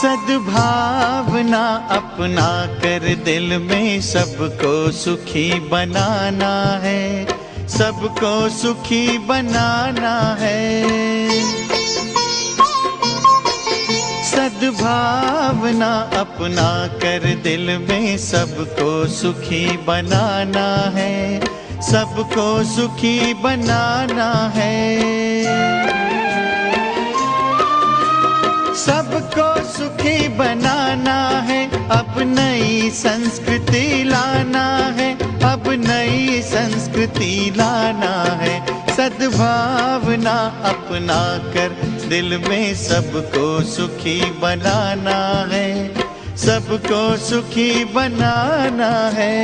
सद्भावना अपना कर दिल में सबको सुखी बनाना है, सबको सुखी बनाना है। सद्भावना अपना कर दिल में सबको सुखी बनाना है, सबको सुखी बनाना है। सबको सुखी बनाना है, अब नई संस्कृति लाना है, अब नई संस्कृति लाना है। सद्भावना अपना कर दिल में सबको सुखी बनाना है, सबको सुखी बनाना है।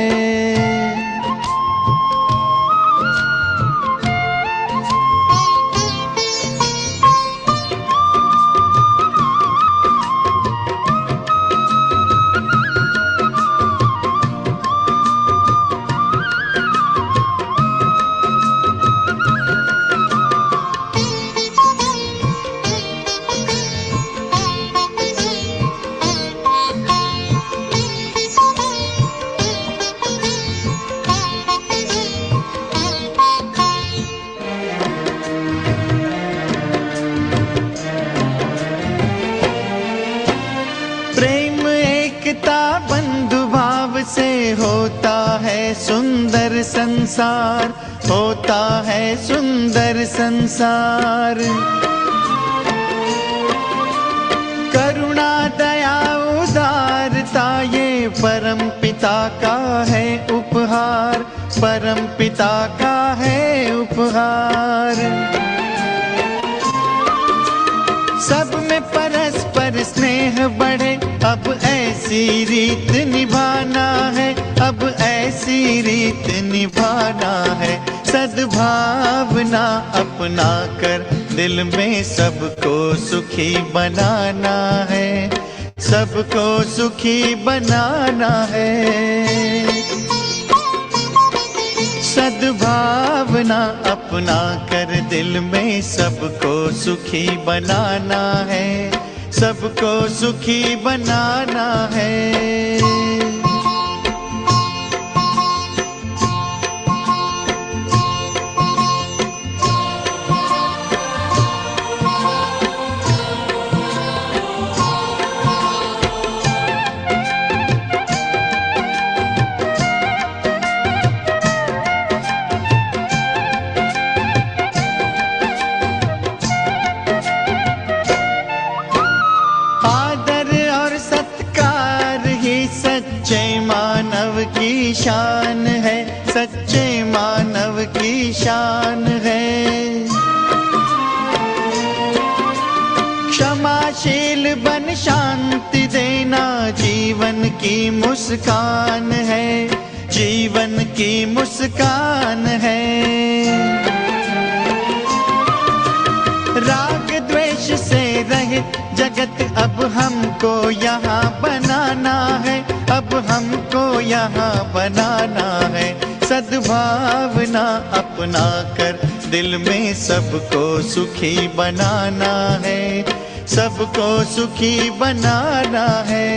बंधु भाव से होता है सुंदर संसार, होता है सुंदर संसार। करुणा दया उदारता ये परम पिता का है उपहार, परम पिता का है उपहार। सब में परस्पर स्नेह बढ़े, अब ऐसी रीत निभाना है, अब ऐसी रीत निभाना है। सद्भावना अपना कर दिल में सबको सुखी बनाना है, सबको सुखी बनाना है। सद्भावना अपना कर दिल में सबको सुखी बनाना है, सबको सुखी बनाना है। सच्चे मानव की शान है, सच्चे मानव की शान है। क्षमाशील बन शांति देना जीवन की मुस्कान है, जीवन की मुस्कान है। राग द्वेष से रहित जगत अब हमको यहाँ बनाना है, अब हमको यहाँ बनाना है। सद्भावना अपना कर दिल में सबको सुखी बनाना है, सबको सुखी बनाना है।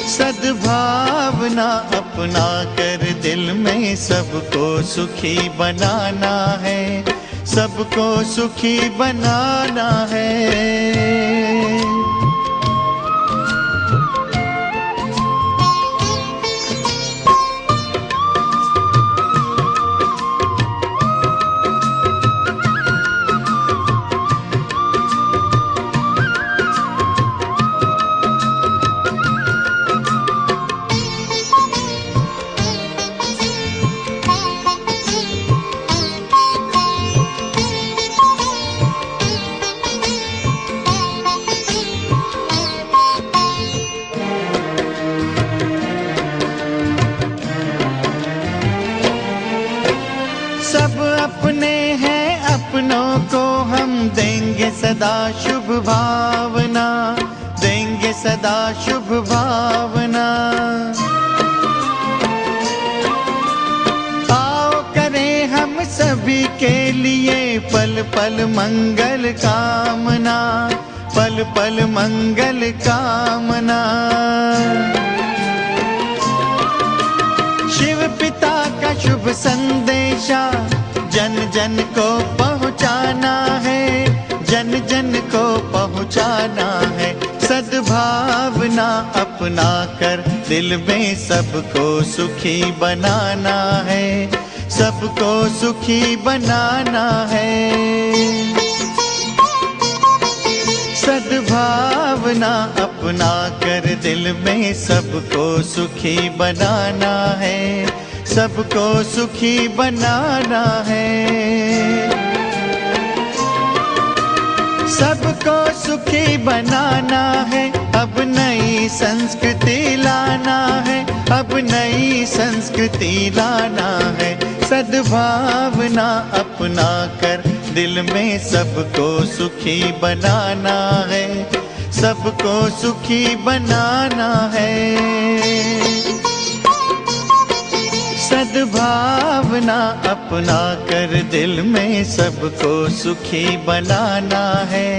सद्भावना अपना कर दिल में सबको सुखी बनाना है, सबको सुखी बनाना है। सब अपने हैं, अपनों को हम देंगे सदा शुभ भावना, देंगे सदा शुभ भावना। आओ करें हम सभी के लिए पल पल मंगल कामना, पल पल मंगल कामना। शिव पिता का शुभ संदेशा जन जन को पहुंचाना है, जन जन को पहुंचाना है। सद्भावना अपना कर दिल में सबको सुखी बनाना है, सबको सुखी बनाना है। सद्भावना अपना कर दिल में सबको सुखी बनाना है, सबको सुखी बनाना है। सबको सुखी बनाना है, अब नई संस्कृति लाना है, अब नई संस्कृति लाना है। सद्भावना अपना कर दिल में सबको सुखी बनाना है, सबको सुखी बनाना है। सद्भावना अपना कर दिल में सबको सुखी बनाना है,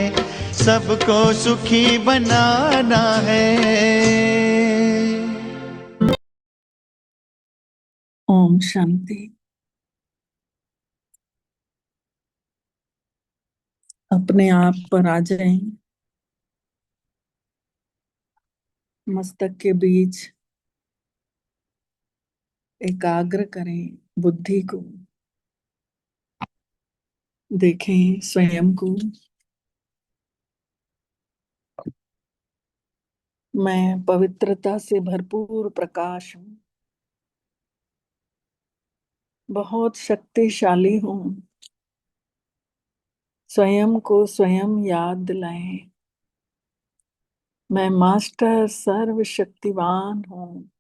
सबको सुखी बनाना है। ओम शांति। अपने आप पर आ जाएं, मस्तक के बीच एकाग्र करें बुद्धि को, देखें स्वयं को। मैं पवित्रता से भरपूर प्रकाश हूँ, बहुत शक्तिशाली हूँ। स्वयं को स्वयं याद दिलाएं, मैं मास्टर सर्वशक्तिवान हूँ।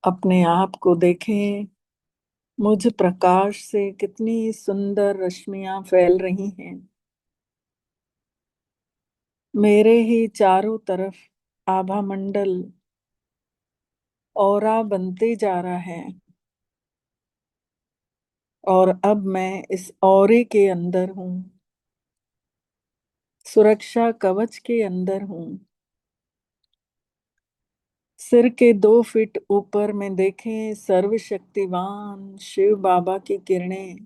अपने आप को देखें, मुझ प्रकाश से कितनी सुंदर रश्मियां फैल रही हैं। मेरे ही चारों तरफ आभा मंडल ऑरा बनते जा रहा है, और अब मैं इस ऑरे के अंदर हूँ, सुरक्षा कवच के अंदर हूँ। सिर के 2 फीट ऊपर में देखें सर्वशक्तिवान शिव बाबा की किरणें,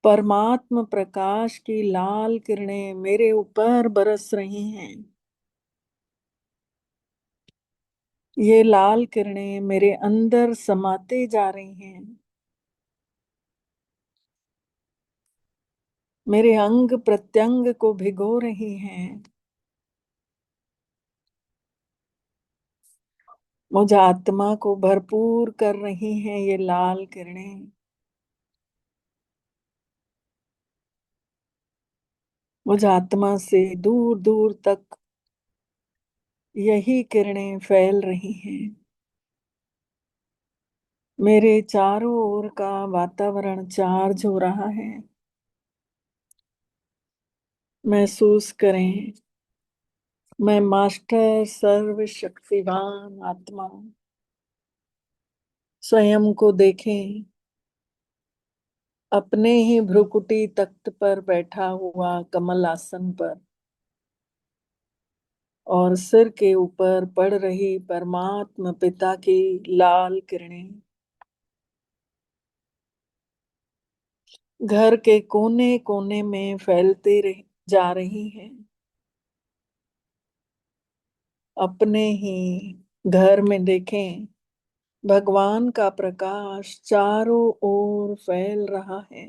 परमात्म प्रकाश की लाल किरणें मेरे ऊपर बरस रही हैं। ये लाल किरणें मेरे अंदर समाते जा रही हैं, मेरे अंग प्रत्यंग को भिगो रही हैं। मुझ आत्मा को भरपूर कर रही हैं ये लाल किरणें। मुझ आत्मा से दूर दूर तक यही किरणें फैल रही हैं। मेरे चारों ओर का वातावरण चार्ज हो रहा है। महसूस करें, मैं मास्टर सर्वशक्तिवान आत्मा हूं। स्वयं को देखें, अपने ही भ्रुकुटी तख्त पर बैठा हुआ कमल आसन पर, और सिर के ऊपर पड़ रही परमात्मा पिता की लाल किरणें घर के कोने कोने में जा रही हैं। अपने ही घर में देखें, भगवान का प्रकाश चारों ओर फैल रहा है।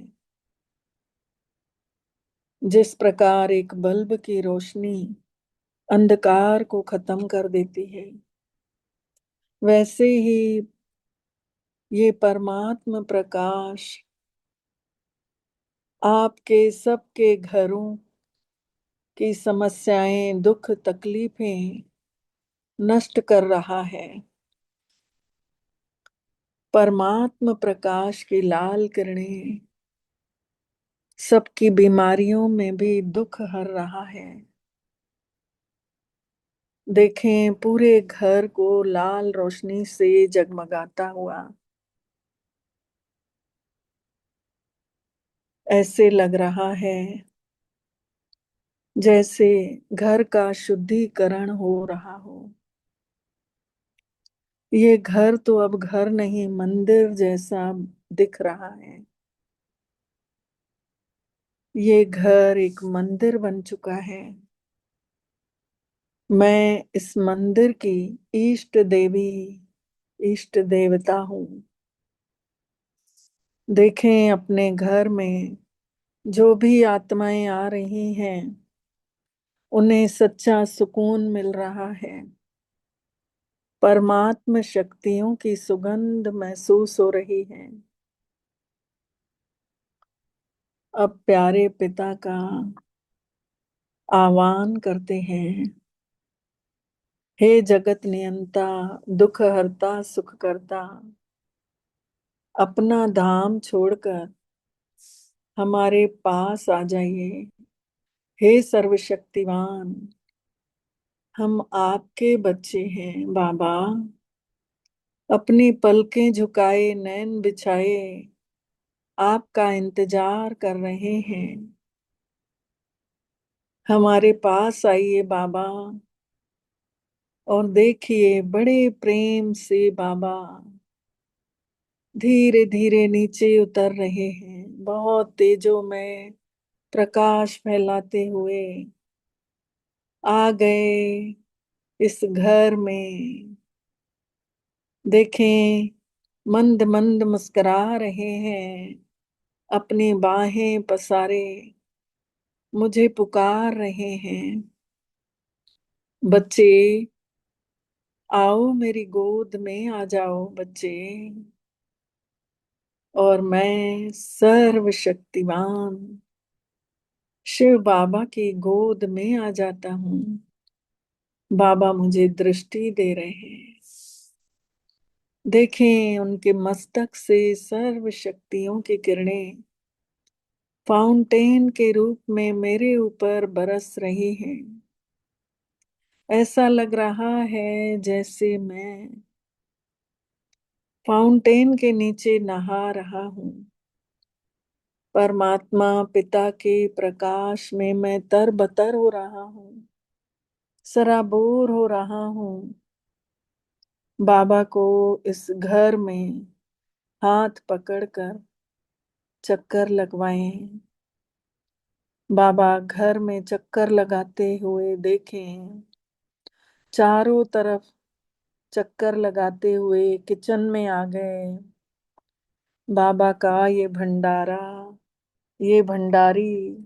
जिस प्रकार एक बल्ब की रोशनी अंधकार को खत्म कर देती है, वैसे ही ये परमात्मा प्रकाश आपके सबके घरों की समस्याएं, दुख, तकलीफें नष्ट कर रहा है। परमात्मा प्रकाश की लाल किरणें सबकी बीमारियों में भी दुख हर रहा है। देखें, पूरे घर को लाल रोशनी से जगमगाता हुआ। ऐसे लग रहा है जैसे घर का शुद्धिकरण हो रहा हो। ये घर तो अब घर नहीं, मंदिर जैसा दिख रहा है। ये घर एक मंदिर बन चुका है। मैं इस मंदिर की इष्ट देवी, इष्ट देवता हूँ। देखें अपने घर में जो भी आत्माएं आ रही हैं, उन्हें सच्चा सुकून मिल रहा है। परमात्म शक्तियों की सुगंध महसूस हो रही है। अब प्यारे पिता का आह्वान करते हैं। हे जगत नियंता, दुख हरता, सुख करता, अपना धाम छोड़कर हमारे पास आ जाइए। हे सर्वशक्तिवान, हम आपके बच्चे हैं बाबा। अपनी पलकें झुकाए, नैन बिछाए आपका इंतजार कर रहे हैं। हमारे पास आइए बाबा, और देखिए बड़े प्रेम से बाबा धीरे धीरे नीचे उतर रहे हैं, बहुत तेजोमय प्रकाश फैलाते हुए आ गए इस घर में। देखें, मंद मंद मुस्कुरा रहे हैं, अपनी बाहें पसारे मुझे पुकार रहे हैं। बच्चे आओ, मेरी गोद में आ जाओ बच्चे, और मैं सर्वशक्तिमान शिव बाबा की गोद में आ जाता हूँ। बाबा मुझे दृष्टि दे रहे हैं। देखें, उनके मस्तक से सर्व शक्तियों की किरणें फाउंटेन के रूप में मेरे ऊपर बरस रही हैं। ऐसा लग रहा है जैसे मैं फाउंटेन के नीचे नहा रहा हूँ। परमात्मा पिता के प्रकाश में मैं तरबतर हो रहा हूँ, सराबोर हो रहा हूँ। बाबा को इस घर में हाथ पकड़कर चक्कर लगवाएं। बाबा घर में चक्कर लगाते हुए देखें, चारों तरफ चक्कर लगाते हुए किचन में आ गए। बाबा का ये भंडारा, ये भंडारी,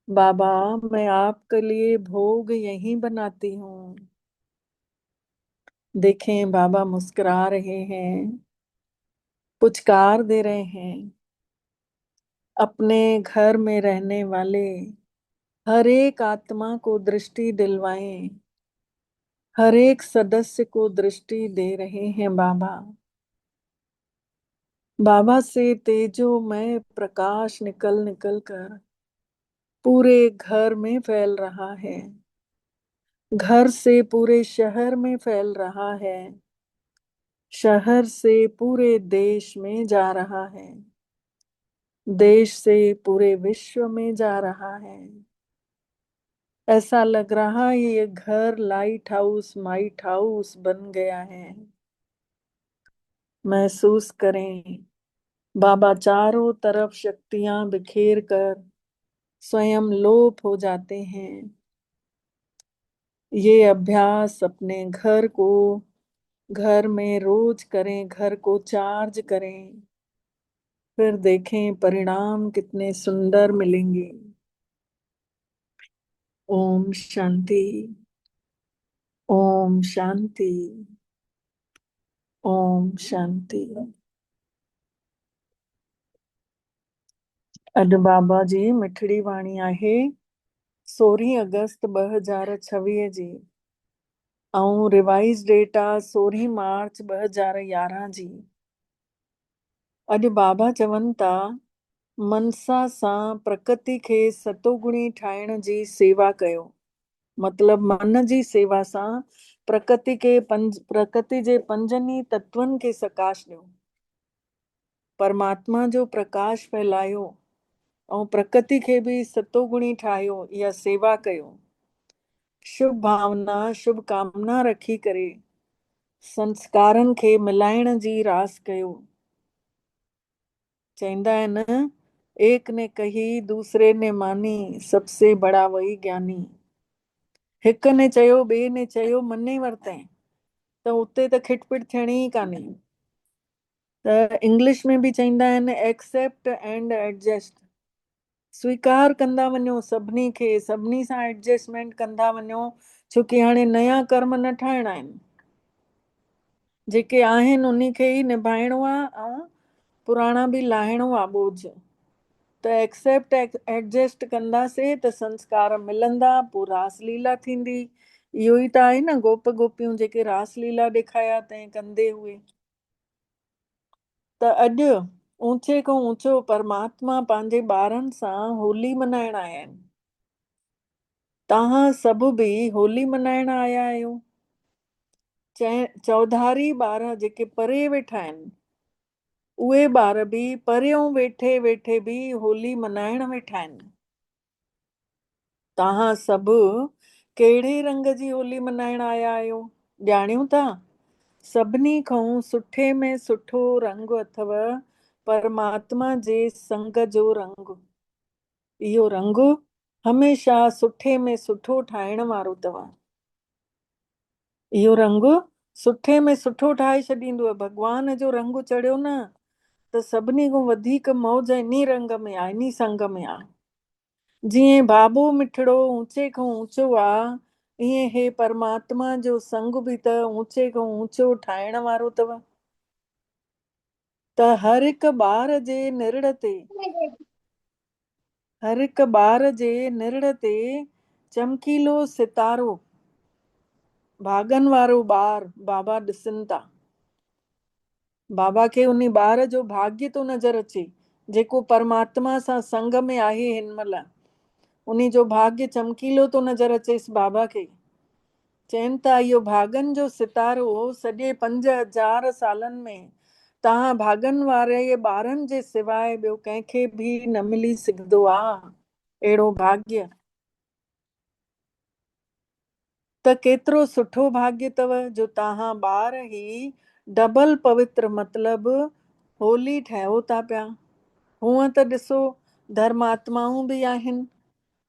बाबा मैं आपके लिए भोग यहीं बनाती हूँ। देखें, बाबा मुस्कुरा रहे हैं, पुचकार दे रहे हैं। अपने घर में रहने वाले हर एक आत्मा को दृष्टि दिलवाएं, हर एक सदस्य को दृष्टि दे रहे हैं बाबा। बाबा से तेजोमय प्रकाश निकल निकल कर पूरे घर में फैल रहा है, घर से पूरे शहर में फैल रहा है, शहर से पूरे देश में जा रहा है, देश से पूरे विश्व में जा रहा है। ऐसा लग रहा है ये घर लाइट हाउस, माइट हाउस बन गया है। महसूस करें, बाबा चारों तरफ शक्तियां बिखेर कर स्वयं लोप हो जाते हैं। ये अभ्यास अपने घर में रोज करें, घर को चार्ज करें, फिर देखें परिणाम कितने सुंदर मिलेंगे। ओम शांति, ओम शांति, ओम शांति। अॼु बाबा जी मिठड़ी वाणी आहे 16 अगस्त 2026 जी, ऐं रिवाइज डेट आहे 16 मार्च 2011 जी। अॼु बाबा चवनि था, मनसा सां प्रकृति खे सतोगुणी ठाहिण जी सेवा कयो। मतलब मन जी सेवा सां प्रकृति जे पंजनि तत्वनि खे सकाश ॾियो। परमात्मा जो प्रकाश फैलायो ऐं प्रकृति खे बि सतोगुणी ठाहियो, इहा सेवा कयो। शुभ भावना शुभ कामना रखी करे संस्कारनि खे मिलाइण जी रास कयो। चवंदा आहिनि, एक ने कही दूसरे ने मानी, सबसे बड़ा वही ज्ञानी। हिक ने चयो ॿिए ने चयो मने वरितई त उते त खिटपिट थियणी ई कान्हे। त इंग्लिश में बि चवंदा आहिनि, एक्सेप्ट एंड एडजस्ट। स्वीकार कंदा वञो सभिनी खे, सभिनी सां एडजस्टमेंट कंदा वञो, छोकी हाणे नया कर्म न ठाहिणा आहिनि। जेके आहिनि उन्ही खे ई निभाइणो आहे ऐं पुराणा बि लाहिणो आहे बोझ। त एक्सेप्ट एडजस्ट कंदासीं त संस्कार मिलंदा, पोइ रासलीला थींदी। इहो ई त आहे न, गोप गोपियूं जेके रासलीला ॾेखारिया तंहिं कंदे हुए। त अॼु ऊंचे खां ऊंचो परमात्मा पंहिंजे ॿारनि सां होली मल्हाइण आया आहिनि। तव्हां सभु बि होली मल्हाइण आया आहियो। चौधारी ॿार जेके परे वेठा आहिनि, उहे ॿार बि परियों वेठे वेठे बि होली मल्हाइण वेठा आहिनि। तव्हां सभु कहिड़े रंग जी होली मल्हाइण आया आहियो, ॼाणियो था? सभिनी खां सुठे में सुठो रंग अथव परमात्मा जे संग जो रंग। इहो रंग हमेशह सुठे में सुठो ठाहिण वारो अथव। इहो रंग सुठे में सुठो ठाहे छॾींदो। भॻवान जो रंग चढ़ियो न त सभिनी खां वधीक मौज इन्ही रंग में आहे, इन्ही संग में आहे। जीअं बाबो मिठड़ो ऊंचे खां ऊंचो आहे, ईअं हे परमात्मा जो संग बि त ऊंचे खां ऊंचो ठाहिण वारो अथव। त हर हिकु ॿार जे निरड़ ते, हर हिकु ॿार जे निरड़ ते चमकीलो सितारो, भाॻनि वारो ॿार बाबा ॾिसनि था। बाबा खे उन ॿार जो भाग्य थो नज़र अचे, जेको परमात्मा सां संग में आहे हिन महिल। उन जो भाग्य चमकीलो थो नज़र अचेसि बाबा खे। चवनि था इहो भाॻनि जो सितारो सॼे 5000 सालनि में तव्हां भाॻनि वारे ॿारनि जे सवाइ ॿियो कंहिंखे बि न मिली सघंदो आहे अहिड़ो भाग्य। त केतिरो सुठो भाग्य अथव जो तव्हां ॿार ई डबल पवित्र, मतिलबु होली ठहियो था पिया। हूअं त ॾिसो धर्मात्माऊं बि आहिनि,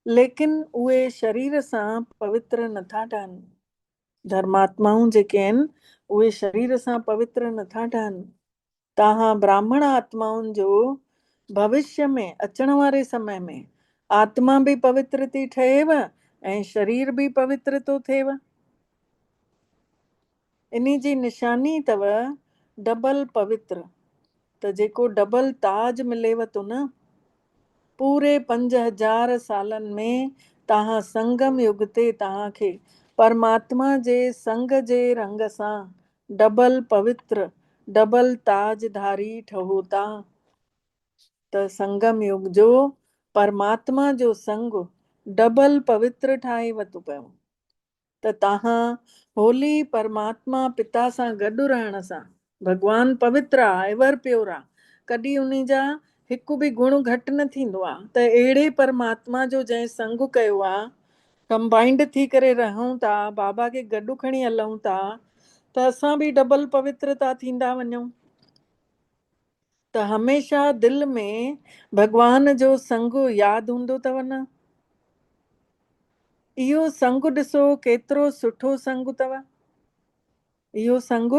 लेकिन उहे शरीर सां पवित्र नथा ठहनि। धर्मात्माऊं जेके आहिनि उहे शरीर सां पवित्र नथा ठहनि। तव्हां ब्राह्मण आत्माउनि जो भविष्य में अचण वारे समय में आत्मा बि पवित्र थी ठहेव ऐं शरीर बि पवित्र थो थिएव। इन जी निशानी अथव डबल पवित्र। त जेको डबल ताज मिलेव थो न, पूरे 5000 सालनि में तव्हां संगम युग ते तव्हांखे परमात्मा जे संग जे रंग सां डबल पवित्र, डबल ताजधारी ठहो था। त संगम युग जो परमात्मा जो संग डबल पवित्र ठाहे वतो पियो। त तव्हां होली परमात्मा पिता सां गॾु रहण सां, भॻवानु पवित्र आहे, एवर प्योर आहे, कॾहिं उन जा हिकु बि गुण घटि न थींदो आहे। त अहिड़े परमात्मा जो जंहिं संग कयो आहे, कंबाइंड थी करे रहूं था, बाबा खे गॾु खणी हलूं था, त असां बि डबल पवित्र था थींदा वञूं। त हमेशह दिलि में भॻवान जो संग यादि हूंदो अथव न। इहो संग ॾिसो केतिरो सुठो संग अथव। इहो संग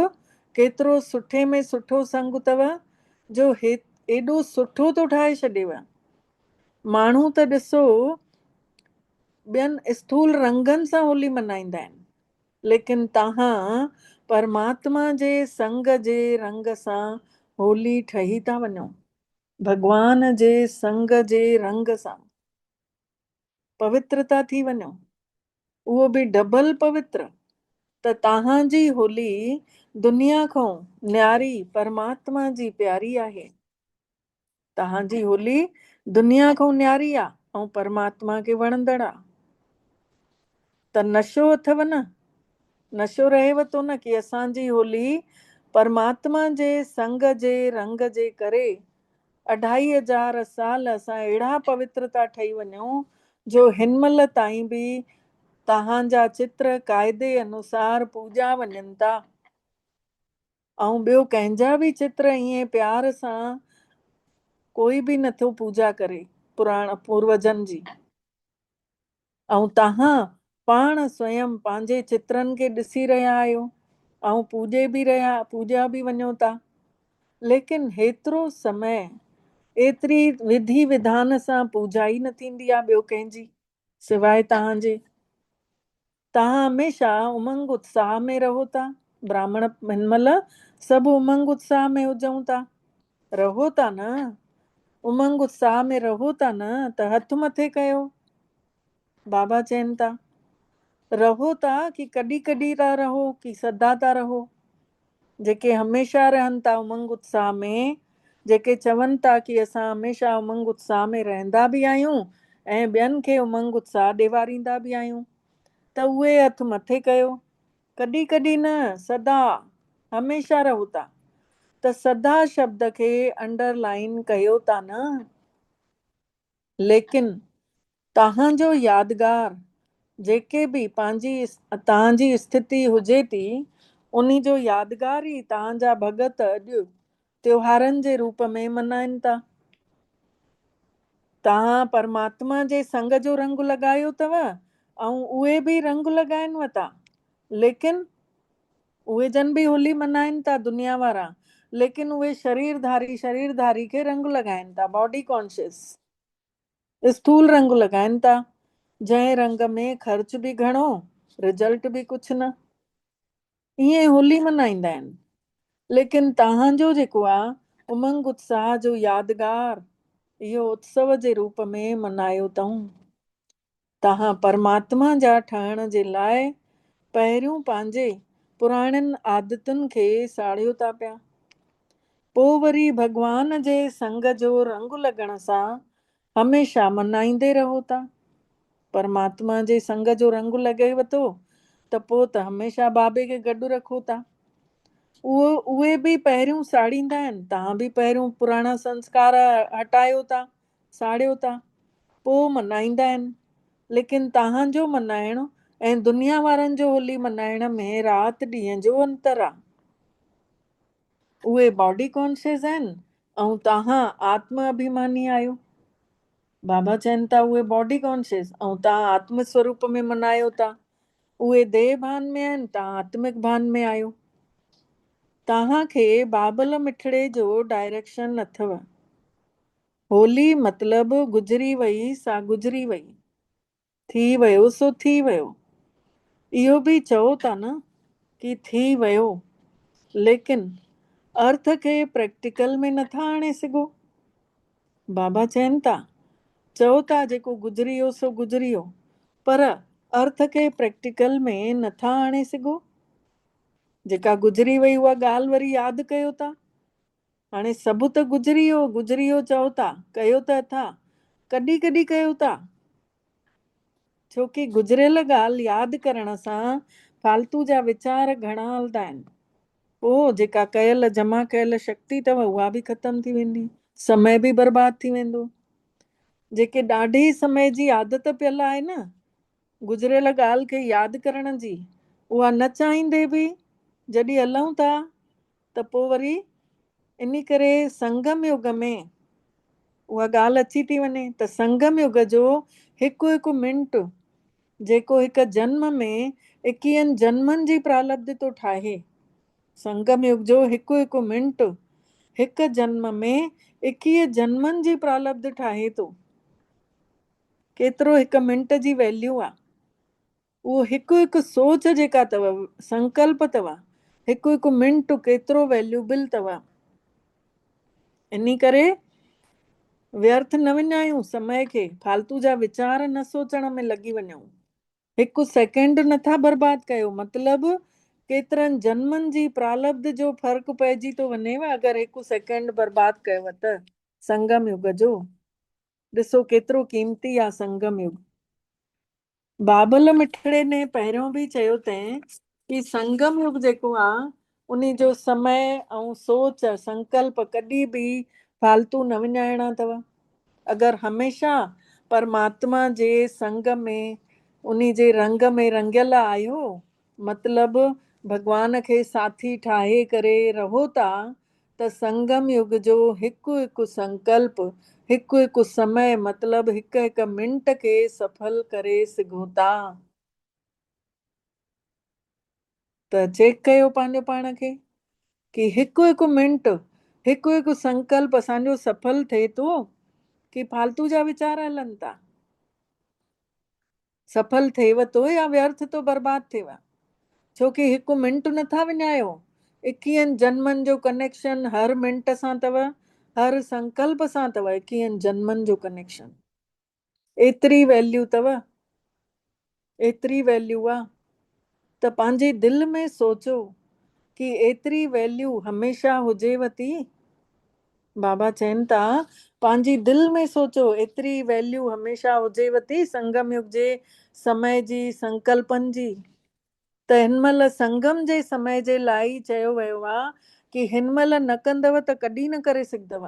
केतिरो सुठे में सुठो संग अथव जो एॾो सुठो थो ठाहे छॾेव। माण्हू त ॾिसो ॿियनि स्थूल रंगनि सां होली मल्हाईंदा आहिनि, लेकिन तव्हां परमात्मा जे संग जे रंग सां होली ठही था वञो। भॻवान जे संग जे रंग सां पवित्र था थी वञो, उहो बि डबल पवित्र। त तव्हांजी होली दुनिया खां न्यारी परमात्मा जी प्यारी आहे। तव्हांजी होली दुनिया खां न्यारी आहे ऐं परमात्मा खे वणंदड़ आहे। त नशो अथव न, नशो रहेव थो न कि असांजी होली परमात्मा जे संग जे रंग जे करे 2500 साल असां अहिड़ा पवित्र था ठही वञूं जो हिनमहिल ताईं बि तव्हांजा चित्र क़ाइदे अनुसार पूॼा वञनि था। ऐं ॿियो कंहिंजा बि चित्र ईअं प्यार सां कोई बि नथो पूॼा करे पूर्वजनि जी। ऐं तव्हां पाण स्वयं पंहिंजे चित्रनि खे ॾिसी रहिया आहियो ऐं पूॼा बि वञो था। लेकिन हेतिरो समय एतिरी विधि विधान सां पूॼा ई न थींदी आहे ॿियो कंहिंजी सिवाय तव्हांजे। तव्हां हमेशह उमंग उत्साह में रहो था। ब्राह्मण हिनमहिल सभु उमंग उत्साह में हुजऊं था। रहो था न, उमंग उत्साह में रहो था न, त हथ मथे कयो। बाबा चवनि था रहो था कि कॾहिं कॾहिं था रहो कि सदा था रहो। जेके हमेशह रहनि था उमंग उत्साह में, जेके चवनि था कि असां हमेशह उमंग उत्साह में रहंदा बि आहियूं ऐं ॿियनि खे उमंग उत्साह ॾेवारींदा बि आहियूं, त उहे हथ मथे कयो। कॾहिं कॾहिं न, सदा हमेशह रहो था। त सदा शब्द खे अंडरलाइन कयो था न। लेकिन तव्हांजो यादगार जेके बि तव्हांजी स्थिति हुजे थी उन्ही जो यादगार ई तव्हांजा भगत अॼु त्योहारनि जे रूप में मल्हाइनि था। तव्हां परमात्मा जे संग जो रंग लॻायो अथव ऐं उहे बि रंग लॻाइनि था। लेकिन उहे जन बि होली मल्हाइनि था दुनिया वारा, लेकिन उहे शरीरधारी खे रंग लॻाइनि था, बॉडी कॉन्शियस स्थूल रंग लॻाइनि था, जंहिं रंग में ख़र्च बि घणो, रिजल्ट बि कुझु न। ईअं होली मल्हाईंदा आहिनि। लेकिन तव्हांजो जेको आहे उमंग उत्साह जो यादगार इहो उत्सव जे रूप में मल्हायो अथऊं। तव्हां परमात्मा जा ठहण जे लाइ पहिरियों पंहिंजे पुराणनि आदतुनि खे साड़ियो था पिया। पोइ वरी भॻवान जे संग जो रंग लॻण सां हमेशह मल्हाईंदे रहो था। परमात्मा जे संग जो रंग लॻे वठो त पोइ त हमेशह बाबे खे गॾु रखो था। उहे बि पहिरियों साड़ींदा आहिनि, तव्हां बि पहिरियों पुराणा संस्कार हटायो था, साड़ियो था, पोइ मल्हाईंदा आहिनि। लेकिन तव्हांजो मल्हाइण ऐं दुनिया वारनि जो होली मल्हाइण में राति ॾींहं जो अंतर आहे। उहे बॉडी कॉन्शियस आहिनि ऐं तव्हां आत्म अभिमानी आहियो। बाबा चवनि था उहे बॉडी कॉन्शियस ऐं तव्हां आत्म स्वरूप में मल्हायो था। उहे देह भान में आहिनि, तव्हां आत्मिक भान में आहियो। तव्हांखे बाबल मिठड़े जो डायरेक्शन अथव। होली मतिलबु गुज़री वई सा गुज़री वई, थी वियो सो थी वियो। इहो बि चओ था न कि थी वियो, लेकिन अर्थ खे प्रैक्टिकल में नथा आणे सघो। बाबा चवनि था चओ था जेको गुज़री वियो सो गुज़री वियो, पर अर्थ खे प्रैक्टिकल में नथा आणे सघो। जेका गुज़री वई उहा ॻाल्हि वरी यादि कयो था। हाणे सभु त गुज़री वियो चओ था, कयो त था, कॾहिं कॾहिं कयो था। छोकी गुज़रियल ॻाल्हि यादि करण सां फालतू जा वीचार घणा हलंदा आहिनि। पोइ जेका कयल जमा कयल शक्ति अथव उहा बि ख़तम थी वेंदी, समय बि बर्बाद थी वेंदो। जेके ॾाढे समय जी आदत पियल आहे न गुज़रियल ॻाल्हि खे यादि करण जी, उहा न चाहींदे बि जॾहिं हलूं था त पोइ वरी इन करे संगम युग में उहा ॻाल्हि अची थी वञे त संगम युग जो हिकु हिकु मिंट जेको हिकु जन्म में 21 जन्मनि जी प्रालब्ध थो ठाहे। संगम युग जो हिकु हिकु मिंट हिकु जन्म में 21 जन्मनि जी प्रालब्ध ठाहे थो। केतिरो हिकु मिंट जी वैल्यू आहे। उहो हिकु हिकु सोच जेका अथव, संकल्प अथव, हिकु हिकु मिंट केतिरो वैल्यूबल अथव। इन करे व्यर्थ न विञायूं समय खे, फालतू जा वीचार न सोचण में लॻी वञूं। हिकु सेकेंड नथा बर्बाद कयो, मतिलबु केतिरनि जन्मनि जी प्रालब्ध जो फ़र्क़ु पइजी थो वञेव अगरि हिकु सेकेंड बर्बाद कयव त। संगम युग जो ॾिसो केतिरो क़ीमती आहे संगम युग। बाबल मिठड़े ने पहिरियों बि चयो अथईं कि संगम युग जेको आहे उन जो समय ऐं सोच संकल्प कॾहिं बि फालतू न विञाइणा अथव। अगरि हमेशा परमात्मा जे संग में उन्ही जे रंग में रंगियल आहियो, मतिलबु भॻवान खे साथी ठाहे करे रहो था, त संगम युग जो हिकु हिकु संकल्प, हिकु हिकु समय, मतिलबु हिकु हिकु मिंट खे सफल करे सघो था। त चेक कयो पंहिंजो पाण खे कि हिकु हिकु मिंट, हिकु हिकु संकल्प असांजो सफल थिए थो कि फालतू जा वीचार हलनि था। सफल थिएव थो या व्यर्थ थो बर्बाद थिएव, छोकी हिकु मिंट नथा विञायो। 21 जन्मनि जो कनेक्शन हर मिंट सां अथव, हर संकल्प सां अथव। 21 जन्मनि जो कनेक्शन, एतिरी वैल्यू अथव, एतिरी वैल्यू आहे। त पंहिंजे दिलि में सोचो कि एतिरी वैल्यू हमेशा हुजेव थी। बाबा चवनि था पंहिंजी दिलि में सोचो एतिरी वैल्यू हमेशा हुजेव थी संगम युग जे समय जी, संकल्पनि जी। त हिन महिल संगम जे समय जे लाइ चयो वियो आहे कि हिन महिल न कंदव त कॾहिं न करे सघंदव।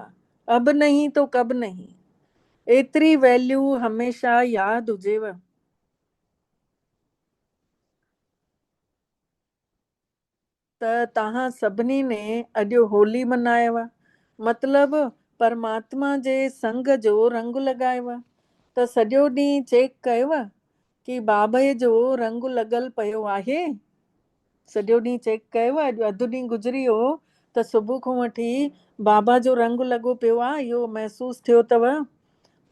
अब नहीं तो कब नहीं, एतिरी वैल्यू हमेशा यादि हुजेव। त तव्हां सभिनी ने अॼु होली मनायव, मतिलबु परमात्मा जे संग जो रंग लॻायव। त सॼो ॾींहुं चेक कयव कि बाबे जो रंग लॻल पियो आहे। सॼो ॾींहुं चेक कयव, अॼु अधु ॾींहुं गुज़री वियो त सुबुह खां वठी बाबा जो रंग लॻो पियो आहे, इहो महसूस थियो अथव।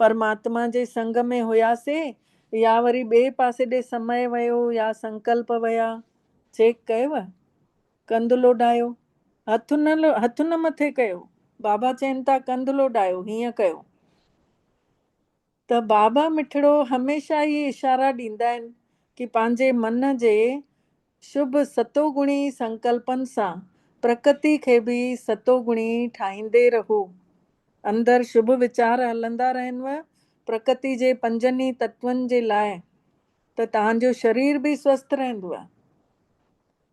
परमात्मा जे संग में हुयासीं या वरी ॿिए पासे ॾे समय वियो या संकल्प विया, चेक कयव। कंधु लोॾायो, हथु न मथे कयो। बाबा चवनि था कंधु लोॾायो, हीअं कयो। त बाबा मिठड़ो हमेशा ई इशारा ॾींदा आहिनि कि पंहिंजे मन जे शुभ सतोगुणी संकल्पनि सां प्रकृति खे बि सतोगुणी ठाहींदे रहो। अंदरि शुभ वीचार हलंदा रहनव प्रकृति जे 5 तत्वनि जे लाइ, त तव्हांजो शरीर बि स्वस्थ रहंदव।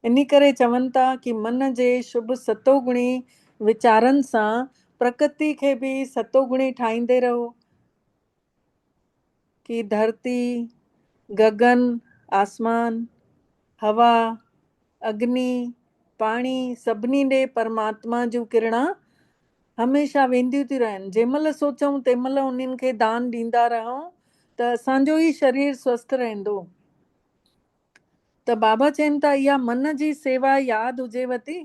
इन करे चवनि था कि मन जे शुभ सतोगुणी वीचारनि सां प्रकृति खे बि सतोगुणी ठाहींदे रहो। कि धरती, गगन, आसमान, हवा, अग्नि, पाणी, सभिनी ॾे परमात्मा जूं किरणा हमेशा वेंदियूं थी रहनि। जंहिं महिल सोचूं तंहिं महिल उन्हनि खे दान ॾींदा रहूं त असांजो ई शरीर स्वस्थ रहंदो। त बाबा चवनि था इहा मन जी सेवा यादि हुजेव थी,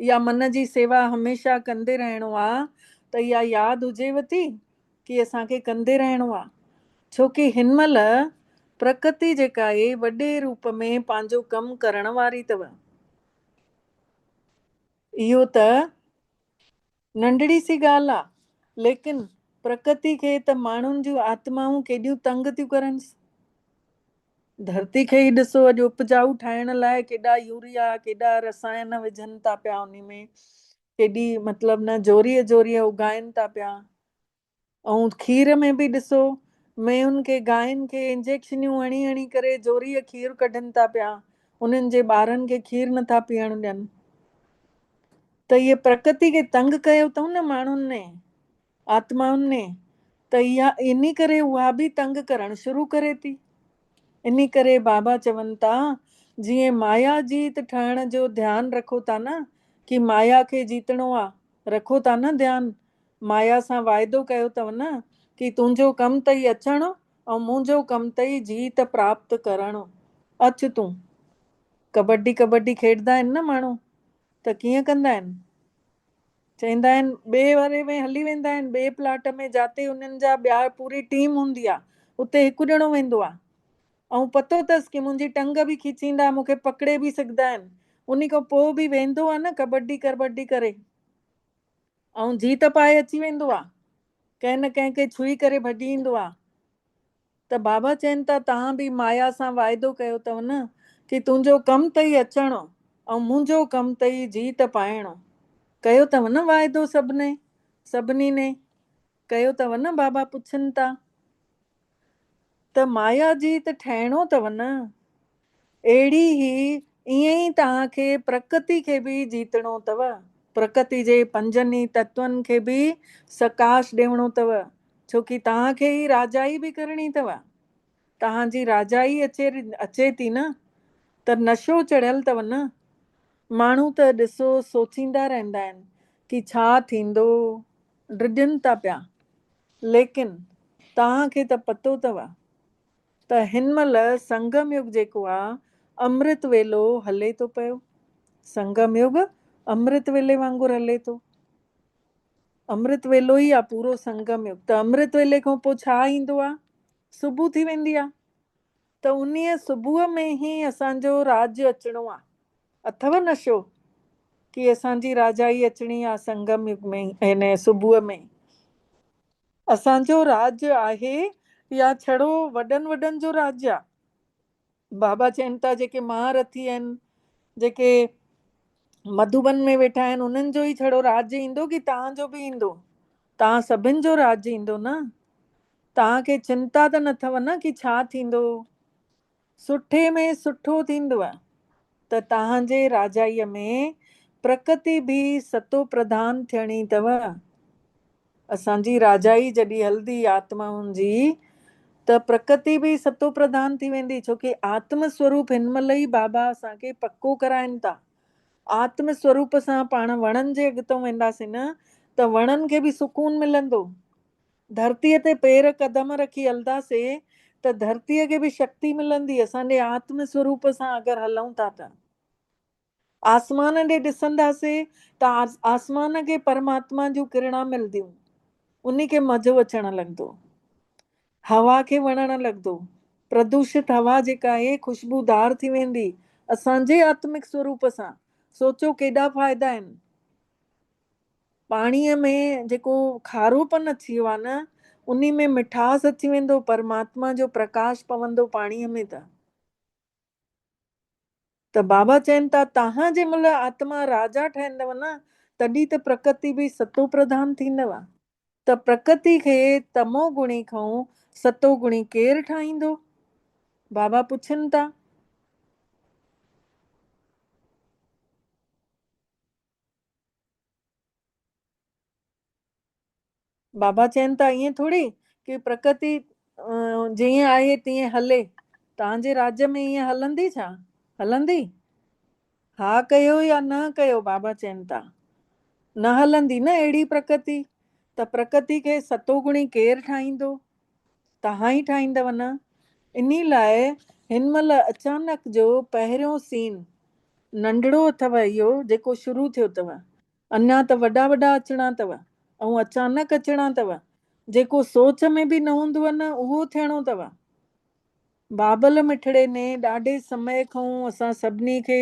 इहा मन जी सेवा हमेशा कंदे रहिणो आहे। त इहा यादि हुजेव थी कि असांखे कंदे रहिणो आहे, छोकी हिन महिल प्रकृति जेका आहे वॾे रूप में पंहिंजो कमु करण वारी अथव। इहो त नंढड़ी सी ॻाल्हि आहे, लेकिन प्रकृति खे त माण्हुनि जूं आत्माऊं केॾियूं तंग थियूं करनि। धरती खे ई ॾिसो, अॼु उपजाऊ ठाहिण लाइ केॾा यूरिया, केॾा रसायन विझनि था पिया उन में, केॾी मतिलबु न जोरीअ उगाइनि था पिया। ऐं खीर में बि ॾिसो, मेंहुनि खे, गांयुनि खे इंजेक्शनियूं हणी हणी करे जोरीअ खीर कढनि था पिया, उन्हनि जे ॿारनि खे खीर नथा पीअण ॾियनि। त इहे प्रकृति खे तंग कयो अथऊं न माण्हुनि ने, आत्माउनि ने, त इहा इन करे उहा बि तंग करणु शुरू करे थी। इन करे बाबा चवनि था जीअं माया जीत ठहण जो ध्यानु रखो था न, कि माया खे जीतणो आहे, रखो था न ध्यानु। माया सां वाइदो कयो अथव न कि तुंहिंजो कमु अथई अचणु ऐं मुंहिंजो कमु अथई जीत प्राप्त करणु। अचु तूं। कबड्डी खेॾंदा आहिनि न माण्हू, त कीअं कंदा आहिनि, चवंदा आहिनि ॿिए वारे में हली वेंदा आहिनि, ॿिए प्लाट में जिते उन्हनि जा ॿिया पूरी टीम हूंदी आहे, उते हिकु ॼणो वेंदो आहे ऐं पतो अथसि कि मुंहिंजी टंग बि खीचींदा, मूंखे पकिड़े बि सघंदा आहिनि। उन खां पोइ बि वेंदो आहे न कबड्डी करे ऐं जीत पाए अची वेंदो आहे, कंहिं न कंहिंखे छुई करे भॼी ईंदो आहे। त बाबा चवनि था तव्हां बि माया सां वाइदो कयो अथव न कि तुंहिंजो कमु अथई अचणु ऐं मुंहिंजो कमु अथई जीत पाइणु। कयो अथव न वाइदो सभिनी ने कयो अथव न, बाबा पुछनि था। त माया जीत ठहिणो अथव न, अहिड़ी ई ईअं ई तव्हांखे प्रकृति खे बि जीतणो अथव। प्रकृति जे पंजनि ई तत्वनि खे बि सकाश ॾियणो अथव, छोकी तव्हांखे ई राजाई बि करणी अथव। तव्हांजी राजाई अचे थी न, त नशो चढ़ियल अथव न। माण्हू त ॾिसो सोचींदा रहंदा आहिनि कि छा थींदो, ड्रिजनि था पिया, लेकिन तव्हांखे त पतो अथव त हिन महिल संगम युग जेको आहे अमृत वेलो हले थो पियो। संगम युग अमृत वेले वांगुरु हले थो। अमृत वेलो ई आहे पूरो संगम युग। त अमृत वेले खां पोइ छा ईंदो आहे? सुबुह थी वेंदी आहे। त उन्हीअ सुबुह में ई असांजो राज्य अचिणो आहे। अथव नशो कि असांजी राजाई अचणी आहे संगम युग में, हिन सुबुह में। असांजो राज्य आहे या छड़ो वॾनि वॾनि जो राज्य आहे? बाबा चवनि था जेके महारथी आहिनि, जेके मधुबन में वेठा आहिनि, उन्हनि जो ई छड़ो राज्य ईंदो कि तव्हांजो बि ईंदो? तव्हां सभिनि जो राज्य ईंदो न। तव्हांखे चिंता त न अथव न कि छा थींदो? सुठे में सुठो थींदव। त तव्हांजे राजाईअ में प्रकृति बि सतो प्रधान थियणी अथव। असांजी राजाई जॾहिं हलंदी आत्माउनि जी, त प्रकृति बि सतो प्रधान थी वेंदी, छोकी आत्म स्वरूप हिन महिल ई बाबा असांखे पक्को कराइनि था। आत्म स्वरूप सां पाण वणनि जे अॻितो वेंदासीं न, त वणनि खे बि सुकून मिलंदो। धरतीअ ते पेर कदम रखी हलंदासीं त धरतीअ खे बि शक्ति मिलंदी, असांजे आत्म स्वरूप सां अगरि हलूं था त। आसमान ॾे ॾिसंदासीं त आसमान खे परमात्मा जूं किरणा मिलंदियूं, उन खे मज़ो अचणु लॻंदो, हवा खे वणणु लॻंदो। प्रदूषित हवा जेका आहे ख़ुशबूदार थी वेंदी असांजे आत्मिक स्वरूप सां। सोचो केॾा फ़ाइदा आहिनि। पाणीअ में जेको खारोपन अची वियो आहे न, उन में मिठास अची वेंदो, परमात्मा जो प्रकाश पवंदो पाणीअ में। त बाबा चवनि था तव्हां जंहिं महिल आत्मा राजा ठहंदव न, तॾहिं त प्रकृति बि सतो प्रधान थींदव। त प्रकृति खे तमो गुणी खां सतो गुणी केरु ठाहींदो? बाबा पुछनि था। बाबा चवनि था ईअं थोड़ी कि प्रकृति जीअं आहे तीअं हले। तव्हांजे राज्य में ईअं हलंदी छा? हलंदी? हा कयो या न कयो, बाबा चवनि था न हलंदी न अहिड़ी प्रकृति। त प्रकृति खे सतो गुणी केरु ठाहींदो? तव्हां ई ठाहींदव न। इन लाइ हिन महिल अचानक जो पहिरियों सीन नंढड़ो अथव, इहो जेको शुरू थियो अथव। अञा त वॾा वॾा अचणा अथव, ऐं अचानक अचणा अथव। जेको सोच में बि न हूंदव न, उहो थियणो अथव। बाबल मिठड़े ने ॾाढे समय खां असां सभिनी खे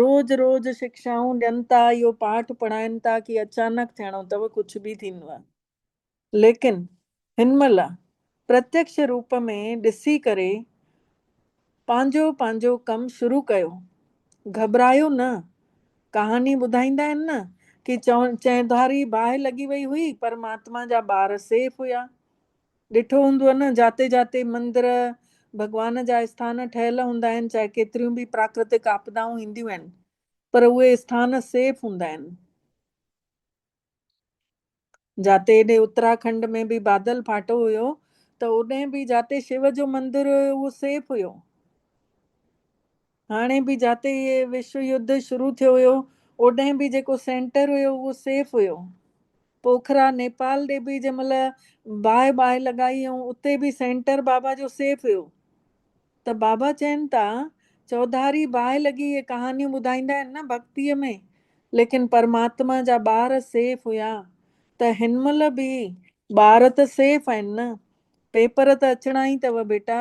रोज़ रोज़ शिक्षाऊं ॾियनि था, इहो पाठ पढ़ाइनि था कि अचानक थियणो अथव, कुझु बि थींदो। लेकिन हिन महिल प्रत्यक्ष रूप में ॾिसी करे पंहिंजो पंहिंजो कमु शुरू कयो। घबरायो न। कहानी ॿुधाईंदा आहिनि न कि चौधारी बाहि लॻी वई हुई, परमात्मा जा ॿार सेफ हुया। ॾिठो हूंदव न, जाते जाते मंदिर भॻवान जा स्थान ठहियल हूंदा आहिनि, चाहे केतिरियूं बि प्राकृतिक आपदाऊं ईंदियूं आहिनि, पर उहे स्थान सेफ हूंदा आहिनि। जाते हेॾे उत्तराखंड में बि बादल फाटो हुयो, त ओॾे बि जाते शिव जो मंदिर हुयो उहो सेफ हुयो। हाणे बि जाते इहे विश्व युद्ध शुरू थियो हुयो, ओॾे बि जेको सेंटर हुयो उहो सेफ हुयो। पोखरा नेपाल ॾे बि जंहिं महिल बाहि लॻाई, ऐं उते बि सेंटर बाबा जो सेफ हुयो। त बाबा चवनि था चौधारी बाहि लॻी, इहे कहानियूं ॿुधाईंदा आहिनि न भक्तीअ में, लेकिन परमात्मा जा ॿार सेफ हुया। त हिन महिल बि ॿार त सेफ आहिनि न। पेपर त अचणा ई अथव बेटा,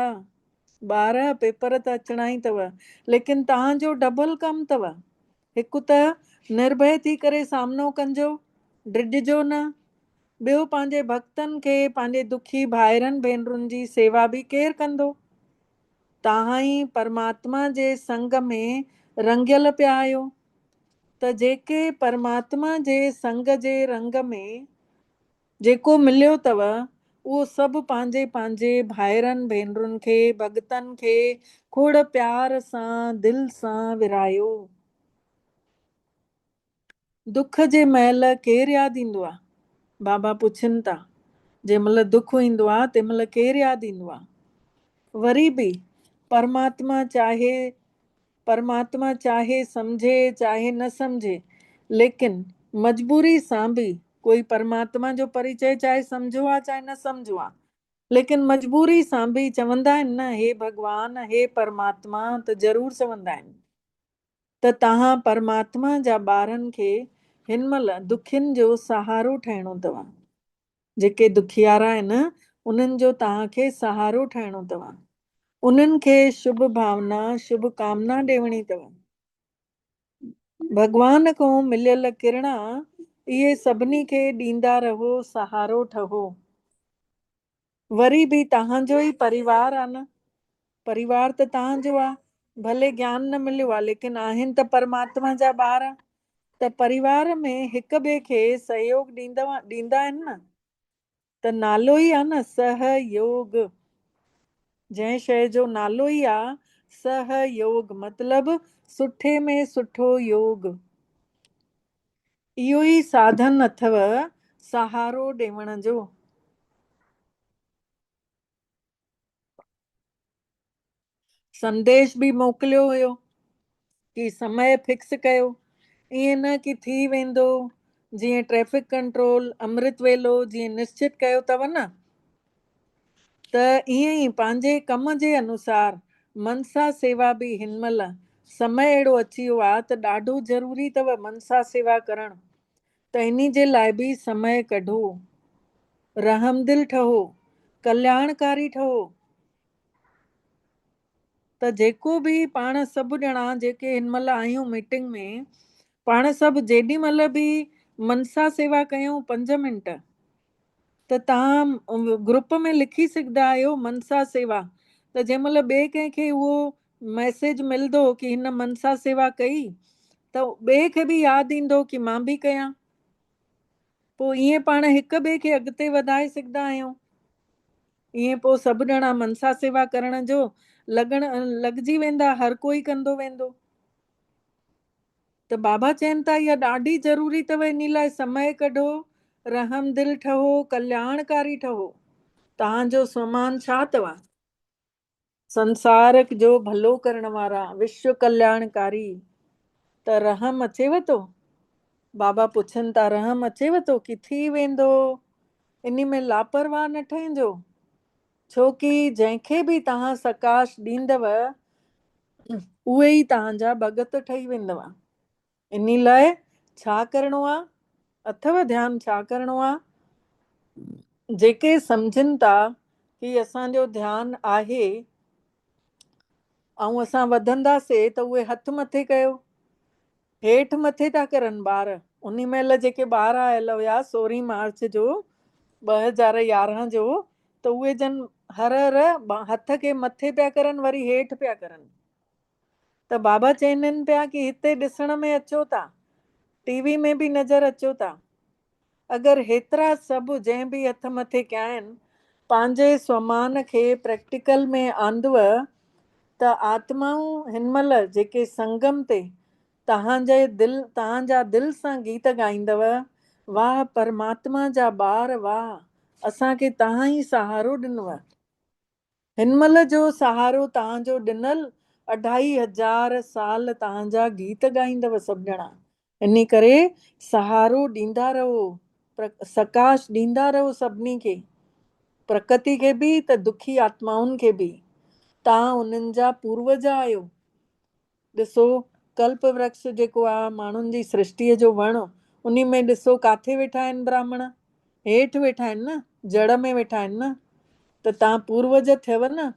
ॿार पेपर त अचणा ई अथव, लेकिन तव्हांजो डबल कमु अथव। हिकु त निर्भय थी करे सामनो कजो, ड्रिजो न। ॿियो पंहिंजे भक्तनि खे, पंहिंजे दुखी भाइरनि भेनरुनि जी सेवा बि केरु कंदो? तव्हां ई परमात्मा जे संग में रंगियल पिया आहियो। त जेके परमात्मा जे संग जे रंग में जेको मिलियो अथव, उहो सभु पंहिंजे पंहिंजे भाइरनि भेनरुनि खे, भॻतनि खे खोड़ प्यार सां, दिलि सां विरायो। दुख जे महिल केरु यादि ईंदो आहे? बाबा पुछनि था, जंहिं महिल दुख ईंदो आहे तंहिं महिल केरु यादि ईंदो आहे? वरी बि परमात्मा चाहे सम्झे चाहे न सम्झे, लेकिन मजबूरी सां बि कोई परमात्मा जो परिचय चाहे सम्झो आहे चाहे न सम्झो आहे, लेकिन मजबूरी सां बि चवंदा आहिनि न, हे भॻवान, हे परमात्मा, त ज़रूरु चवंदा आहिनि। त तव्हां परमात्मा जा ॿारनि खे हिन महिल दुखियुनि जो सहारो ठहिणो अथव। जेके दुखियारा आहिनि उन्हनि जो तव्हांखे सहारो ठहिणो अथव। उन्हनि खे शुभ भावना, शुभ कामना ॾियणी अथव। भॻवान खां मिलियल किरणा इहे सभिनी खे ॾींदा रहो, सहारो ठहो। वरी बि तव्हांजो ई परिवार आहे न, परिवार त तव्हांजो आहे। भले ज्ञान न मिलियो आहे, लेकिन आहिनि त परमात्मा जा ॿार। त परिवार में हिक ॿिए खे सहयोग ॾींदा आहिनि न। त नालो ई आहे न सहयोग। जंहिं शइ जो नालो ई आहे सहयोग, मतिलबु सुठे में सुठो योग। इहो ई साधन अथव सहारो ॾियण जो। संदेश बि मोकिलियो हुयो कि समय फिक्स कयो, ईअं न कि थी वेंदो। जीअं ट्रैफिक कंट्रोल, अमृत वेलो जीअं निश्चित कयो अथव न, त ईअं ई पंहिंजे कम जे अनुसार मनसा सेवा बि हिन महिल समय अहिड़ो अची वियो आहे त ॾाढो ज़रूरी अथव मनसा सेवा करणु। त इन जे लाइ बि समय कढो, रहमदिल ठहो, कल्याणकारी ठहो। त जेको बि पाण सभु ॼणा जेके हिन महिल आहियूं मीटिंग में, पाण सभु जेॾी महिल बि मनसा सेवा कयूं 5 मिंट, त तव्हां ग्रुप में लिखी सघंदा आहियो मनसा सेवा। त जंहिं महिल ॿिए कंहिंखे उहो मैसेज मिलंदो कि हिन मनसा सेवा कई, त ॿिए खे बि यादि ईंदो कि मां बि कयां। पोइ ईअं पाण हिक ॿिए खे अॻिते वधाए सघंदा आहियूं। ईअं पोइ सभु ॼणा मनसा सेवा करण जो लॻजी वेंदा, हर कोई कंदो वेंदो। त बाबा चवनि था इहा ॾाढी ज़रूरी अथव, इन लाइ समय कढो, रहमदिल ठहो, कल्याणकारी ठहो। तव्हांजो स्वमान छा अथव? संसार जो भलो करण वारा, विश्व कल्याणकारी। त रहम अचेव थो? बाबा पुछनि था, रहम अचेव थो कि थी वेंदो? इन में लापरवाह न ठहिजो। छो कि जंहिंखे बि तव्हां सकाश ॾींदव उहे ई तव्हांजा भॻत ठही वेंदव। इन लाइ छा करिणो आहे? अथव ध्यानु छा करिणो आहे? जेके सम्झनि था कि असांजो ध्यानु आहे ऐं असां वधंदासीं, त उहे हथ मथे कयो। हेठि मथे था करनि ॿार। उन महिल जेके ॿार आयल हुया 16 मार्च जो 2011 जो, त उहे जन हर हथ खे मथे पिया करनि, वरी हेठि पिया करनि। त बाबा चवनि पिया कि हिते ॾिसण में अचो था, टीवी में बि नज़र अचो था। अगरि हेतिरा सभु जंहिं बि हथ मथे कया आहिनि पंहिंजे स्वमान खे प्रैक्टिकल में आंदव, त आत्माऊं हिन महिल जेके संगम ते तव्हांजा दिलि सां गीत ॻाईंदव, वाह परमात्मा जा ॿार, वाह असांखे तव्हां ई सहारो ॾिनो। हिन महिल जो सहारो तव्हांजो ॾिनल 2500 साल तव्हांजा गीत ॻाईंदव सभु ॼणा। इन करे सहारो ॾींदा रहो, सकाश ॾींदा रहो सभिनी खे, प्रकृति खे बि त दुखी आत्माउनि खे बि। तव्हां उन्हनि जा पूर्वज आहियो। ॾिसो कल्प वृक्ष जेको आहे माण्हुनि जी सृष्टिअ जो वण, उन में ॾिसो काथे वेठा आहिनि ब्राह्मण? हेठि वेठा आहिनि न, जड़ में वेठा आहिनि न। त तव्हां पूर्वज थियव न।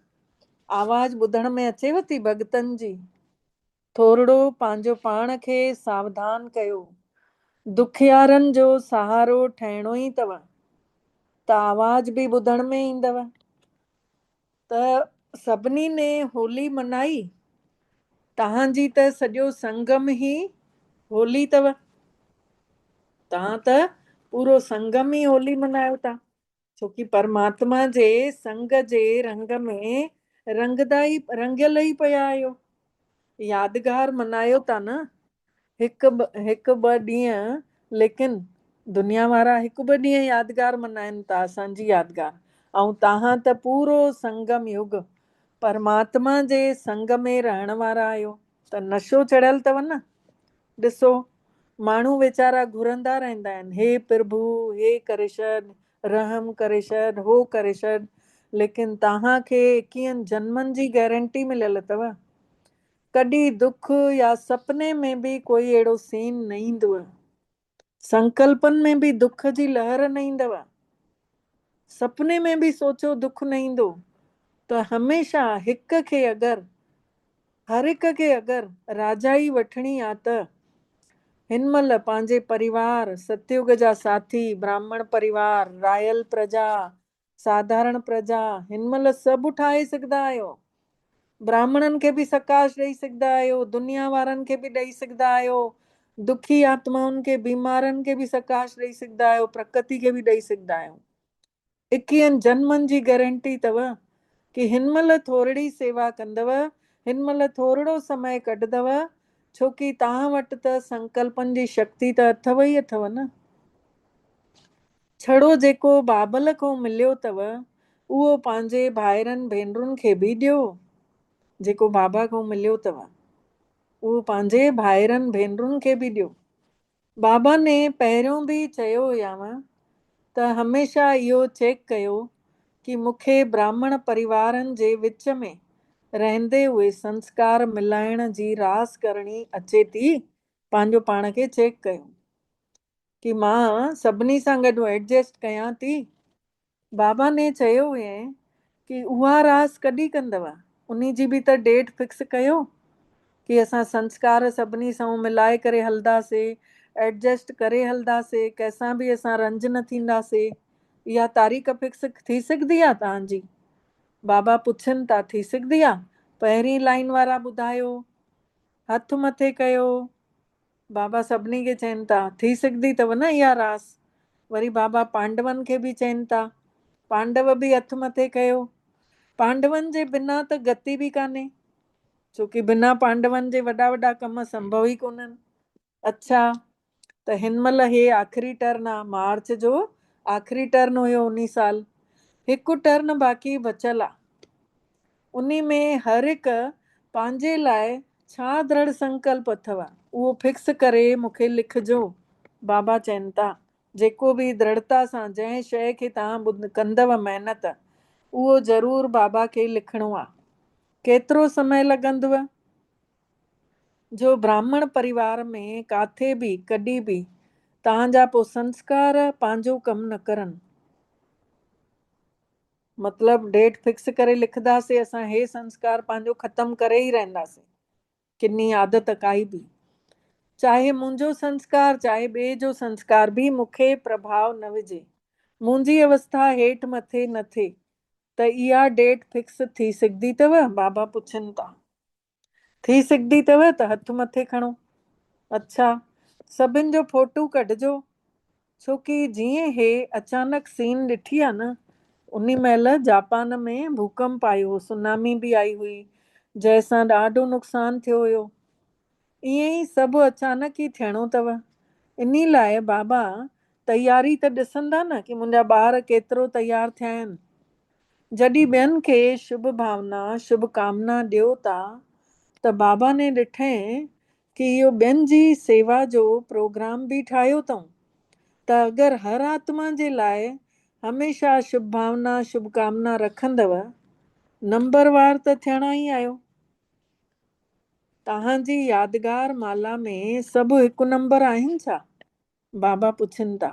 आवाज़ ॿुधण में अचेव थी भॻतनि जी? थोरो पंहिंजो पाण खे सावधान कयो। दुखियारनि जो सहारो ठहिणो ई अथव, त आवाज़ बि ॿुधण में ईंदव। त सभिनी ने होली मनाई, तव्हांजी त सॼो संगम ई होली अथव। तव्हां त पूरो संगम ई होली मनायो था। छोकी परमात्मा जे संग जे रंग में रंगियल ई पिया आहियो। यादगार मनायो था न। हिकु ॿ ॾींहं, लेकिन दुनिया वारा हिकु ॿ ॾींहं यादगार मल्हाइनि था असांजी यादगार। ऐं तव्हां त पूरो संगम युग परमात्मा जे संग में रहण वारा आहियो, त नशो चढ़ियल अथव न। ॾिसो, माण्हू वीचारा घुरंदा रहंदा आहिनि, हे प्रभु हे करे छॾ, रहम करे छॾ, हो करे छॾ, लेकिन तव्हांखे 21 जन्मनि जी गारंटी मिलियल अथव। कॾहिं दुख या सपने में बि कोई अहिड़ो सीन न ईंदव, संकल्पनि में बि दुख जी लहर न ईंदव, सपने में बि सोचो दुख न ईंदो। त हमेशह हिक खे अगरि, हर हिक खे अगरि राजाई वठणी आहे त हिन महिल पंहिंजे परिवार, सतयुग जा साथी, ब्राह्मण परिवार, रायल प्रजा, साधारण प्रजा, हिन महिल सभु ठाहे सघंदा आहियो। ब्राह्मणनि खे बि सकाश ॾेई सघंदा आहियो, दुनिया वारनि खे बि ॾेई सघंदा आहियो, दुखी आत्माउनि खे, बीमारनि खे बि सकाश ॾेई सघंदा आहियो, प्रकृति खे बि ॾेई सघंदा आहियो। 21 जन्मनि जी गारंटी अथव कि हिन महिल थोरी सेवा कंदव, हिन महिल थोरो समय कढंदव, छोकी तव्हां वटि त संकल्पनि जी शक्ति त अथव ई अथव न। छड़ो जेको बाबल खां मिलियो अथव उहो पंहिंजे भाइरनि भेनरुनि खे बि ॾियो। जेको बाबा खां मिलियो अथव उहो पंहिंजे भाइरनि भेनरुनि खे बि ॾियो। बाबा ने पहिरियों बि चयो हुयाव त हमेशह इहो चेक कयो कि मूंखे ब्राह्मण परिवारनि जे विच में रहंदे हुए संस्कार मिलाइण जी रास करणी अचे थी। पंहिंजो पाण खे चेक कयो कि मां सभिनी सां गॾु एडजस्ट कयां थी। बाबा ने चयो हुए कि उहा रास कॾहिं कंदव, उन जी बि त डेट फिक्स कयो कि असां संस्कार सभिनी सां मिलाए करे हलंदासीं, एडजस्ट करे हलंदासीं, कंहिंसां बि असां रंज न थींदासीं। इहा तारीख़ फिक्स थी सघंदी आहे तव्हांजी? बाबा पुछनि था, थी सघंदी आहे? पहिरीं लाइन वारा ॿुधायो, हथ मथे कयो। बाबा सभिनी खे चवनि था थी सघंदी अथव न इहा रास। वरी बाबा पांडवनि खे बि चवनि था, पांडव बि हथ मथे कयो। पांडवनि जे बिना त गति बि कान्हे, छोकी बिना पांडवनि जे वॾा वॾा कम संभव ई कोन्हनि। अच्छा, त हिन महिल हे आख़िरी टर्न आहे, मार्च जो आख़िरी टर्न हुयो उन साल, हिकु टर्न बाक़ी बचियल आहे। उन में हर हिकु पंहिंजे लाइ छा दृढ़ संकल्प अथव उहो फिक्स करे मूंखे लिखिजो। बाबा चवनि था जेको बि दृढ़ता सां जंहिं शइ खे तव्हां कंदव महिनत, उहो ज़रूरु बाबा खे लिखिणो आहे। केतिरो समय लॻंदव? जो ब्राह्मण परिवार में काथे बि कॾहिं बि तव्हांजा पोइ संस्कार पंहिंजो कमु न करनि, मतिलबु डेट फिक्स करे लिखंदासीं असां, हे संस्कार पंहिंजो ख़तमु करे ई रहंदासीं। किनी आदत काई बि, चाहे मुंहिंजो संस्कार चाहे ॿिए जो संस्कार बि मूंखे प्रभाव न विझे, मुंहिंजी अवस्था हेठि मथे न थिए, त इहा डेट फिक्स थी सघंदी अथव? बाबा पुछनि था। थी सघंदी अथव त हथ मथे खणो। अच्छा, सभिनि जो फोटू कढिजो, छोकी जीअं हे अचानक सीन ॾिठी आहे न, उन महिल जापान में भूकंप आयो, सुनामी बि आई हुई, जंहिंसां ॾाढो नुक़सानु थियो हुयो। ईअं ई सभु अचानक ई थियणो अथव। इन लाइ बाबा तयारी त ॾिसंदा न कि मुंहिंजा ॿार केतिरो तयारु थिया आहिनि। जॾहिं ॿियनि खे शुभ भावना शुभ कामना ॾियो था त बाबा ने ॾिठईं कि इहो ॿियनि जी सेवा जो प्रोग्राम बि ठाहियो अथऊं, त अगरि हर आत्मा जे लाइ हमेशह शुभ भावना शुभ कामना रखंदव, नंबरवार त थियणा ई आहियो। तव्हांजी यादगार माला में सभु हिकु नंबर आहिनि छा? बाबा पुछनि था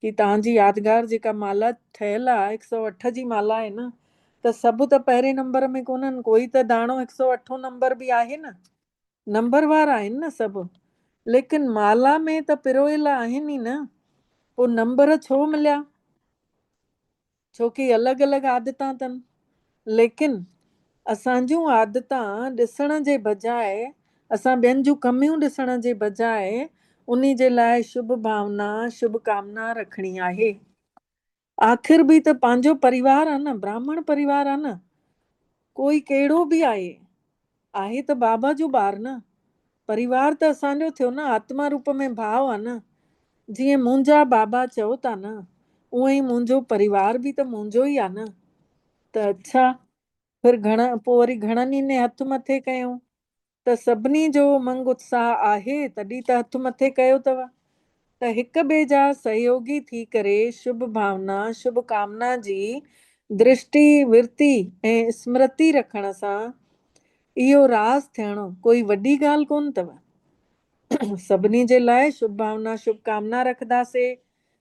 कि तव्हांजी यादगार जेका माला ठहियल आहे 108 जी माला आहे न, त सभु त पहिरें नंबर में कोन्हनि, कोई त दाणो 108 नंबर बि आहे न, नंबरवार आहिनि न सभु, लेकिन माला में त पिरोयल आहिनि ई न, पोइ नंबर छो मिलिया? छोकी अलॻि अलॻि आदतां अथनि, लेकिन असांजूं आदतां ॾिसण जे बजाए, असां ॿियनि जूं कमियूं ॾिसण जे बजाए उन जे लाइ शुभ भावना शुभ कामना रखणी आहे। आख़िर बि त पंहिंजो परिवार आहे न, ब्राह्मण परिवार आहे न, कोई कहिड़ो बि आहे त बाबा जो ॿार न। परिवार त असांजो थियो न, आत्मा रूप में भाव आहे न। जीअं मुंहिंजा बाबा चओ था न, उअं ई मुंहिंजो परिवार बि त मुंहिंजो ई आहे न। त अच्छा, फिर पोइ वरी घणनि ई ने हथ मथे कयूं त सभिनी जो उमंग उत्साह आहे, तॾहिं त हथ मथे कयो अथव। त हिक ॿिए जा सहयोगी थी करे शुभ भावना शुभ कामना जी दृष्टि विरती ऐं स्मृति रखण सां इहो रास थियणो कोई वॾी ॻाल्हि कोन अथव। सभिनी जे लाइ शुभ भावना शुभ कामना रखंदासीं,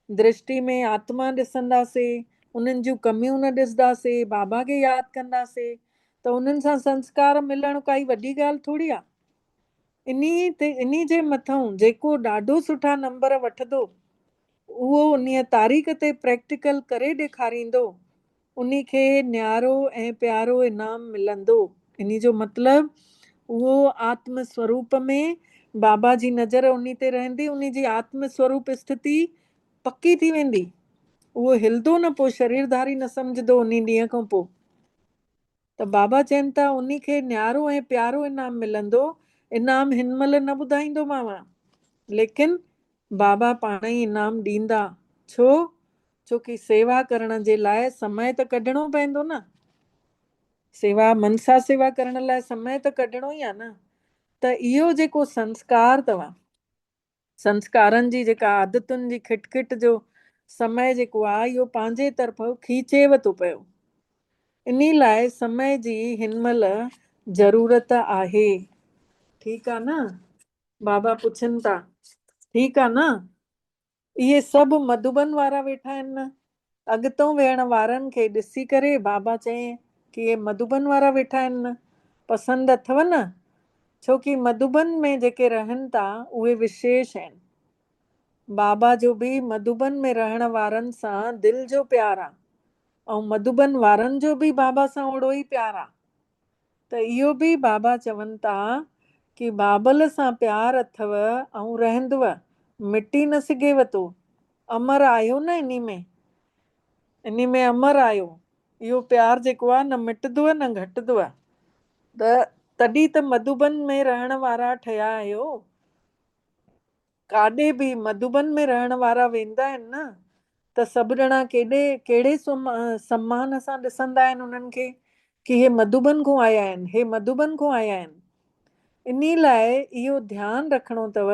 दृष्टि में आत्मा ॾिसंदासीं, उन्हनि जूं कमियूं न ॾिसंदासीं, बाबा खे यादि कंदासीं, त उन्हनि सां संस्कार मिलणु काई वॾी ॻाल्हि थोरी आहे। इन्ही जे मथां जेको ॾाढो सुठा नंबर वठंदो, उहो उन तारीख़ ते प्रैक्टिकल करे ॾेखारींदो, उन खे न्यारो ऐं प्यारो इनाम मिलंदो। इन जो मतिलबु उहो आत्म स्वरूप में बाबा जी नज़र उन ते रहंदी, उन जी आत्म स्वरूप स्थिति पकी थी वेंदी। उहो हिलंदो न, पोइ शरीरधारी न सम्झंदो उन ॾींहं खां पोइ। त बाबा चवनि था उन खे न्यारो ऐं प्यारो इनाम मिलंदो। इनाम हिन महिल न ॿुधाईंदोमांव, लेकिन बाबा पाण ई इनाम ॾींदा। छोकी सेवा करण जे लाइ समय त कढणो पवंदो न। सेवा मनसा सेवा करण लाइ समय त कढणो ई आहे न। त इहो जेको संस्कार अथव, संस्कारनि जी जेका आदतुनि जी खिटखिट जो समय जेको आहे, इहो पंहिंजे तरफ़ खीचेव थो पियो। इन लाइ समय जी हिन महिल ज़रूरत आहे। ठीकु आहे न? बाबा पुछनि था, ठीकु आहे न? इहे सभु मधुबन वारा वेठा आहिनि न। अॻितो वेहण वारनि खे ॾिसी करे बाबा चई कि इहे मधुबन वारा वेठा आहिनि न, पसंदि अथव न? छोकी मधुबन में जेके रहनि था उहे विशेष आहिनि। बाबा जो बि मधुबन में रहण वारनि सां दिलि जो प्यार आहे, ऐं मधुबन वारनि जो बि बाबा सां ओड़ो ई प्यार आहे। त इहो बि बाबा चवनि था कि बाबल सां प्यार अथव ऐं रहंदव, मिटी न सघेव थो। अमर आहियो न इन में अमर आहियो। इहो प्यार जेको आहे न मिटंदव न घटंदव। तॾहिं त मधुबन में रहण वारा ठहिया आहियो। काॾे बि मधुबन में रहण वारा वेंदा आहिनि न, त सभु ॼणा कहिड़े सम्मान सां ॾिसंदा आहिनि उन्हनि खे कि हे मधुबन खां आया आहिनि, हे मधुबन खां आया आहिनि। इन लाइ इहो ध्यानु रखिणो अथव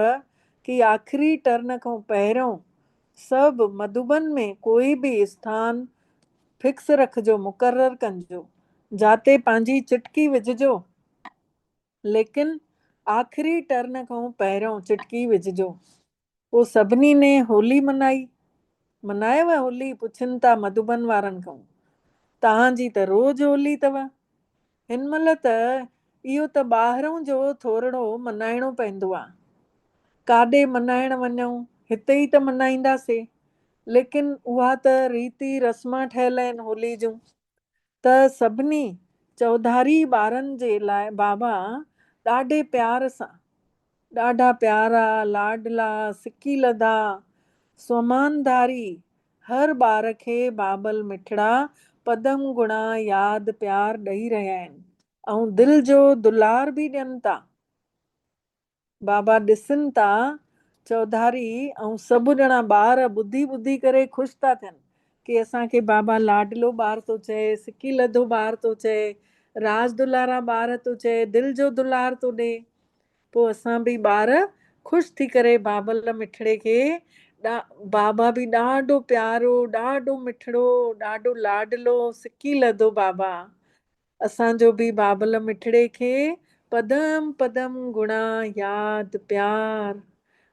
कि आख़िरी टर्न खां पहिरियों सभु मधुबन में कोई बि स्थान फिक्स रखिजो, मुक़ररु कजो, जाते पंहिंजी चिटकी विझिजो, लेकिन आख़िरी टर्न खां पहिरियों चिटकी विझिजो। पोइ सभिनी ने होली मनायव होली? पुछनि था मधुबन वारनि खां। तव्हांजी त रोज़ होली अथव। हिन महिल त इहो त ॿाहिरों जो थोरो मनाइणो पवंदो आहे। काॾे मनाइण वञूं, हिते ई त मनाईंदासीं, लेकिन उहा त रीति रस्मां ठहियल आहिनि होली जूं। त सभिनी चौधारी ॿारनि जे लाइ बाबा ॾाढे प्यार सां, ॾाढा प्यारा लाडला सिकी लधा स्वमानधारी हर ॿार खे बाबल मिठड़ा पदम गुणा यादि प्यार ॾेई रहिया आहिनि, ऐं दिलि जो दुलार बि ॾियनि था। बाबा ॾिसनि था चौधारी ऐं सभु ॼणा ॿार ॿुधी करे ख़ुशि था थियनि कि असांखे बाबा लाडलो ॿार थो चए, सिकी लधो ॿार थो चए, राज दुलारा ॿार थो चए, दिलि जो दुलार थो ॾे। पोइ असां बि ॿार ख़ुशि थी करे बाबल मिठड़े खे बाबा बि ॾाढो प्यारो, ॾाढो मिठड़ो, ॾाढो लाडलो सिकी लधो बाबा, असांजो बि बाबल मिठड़े खे पदम पदम गुणा यादि प्यार,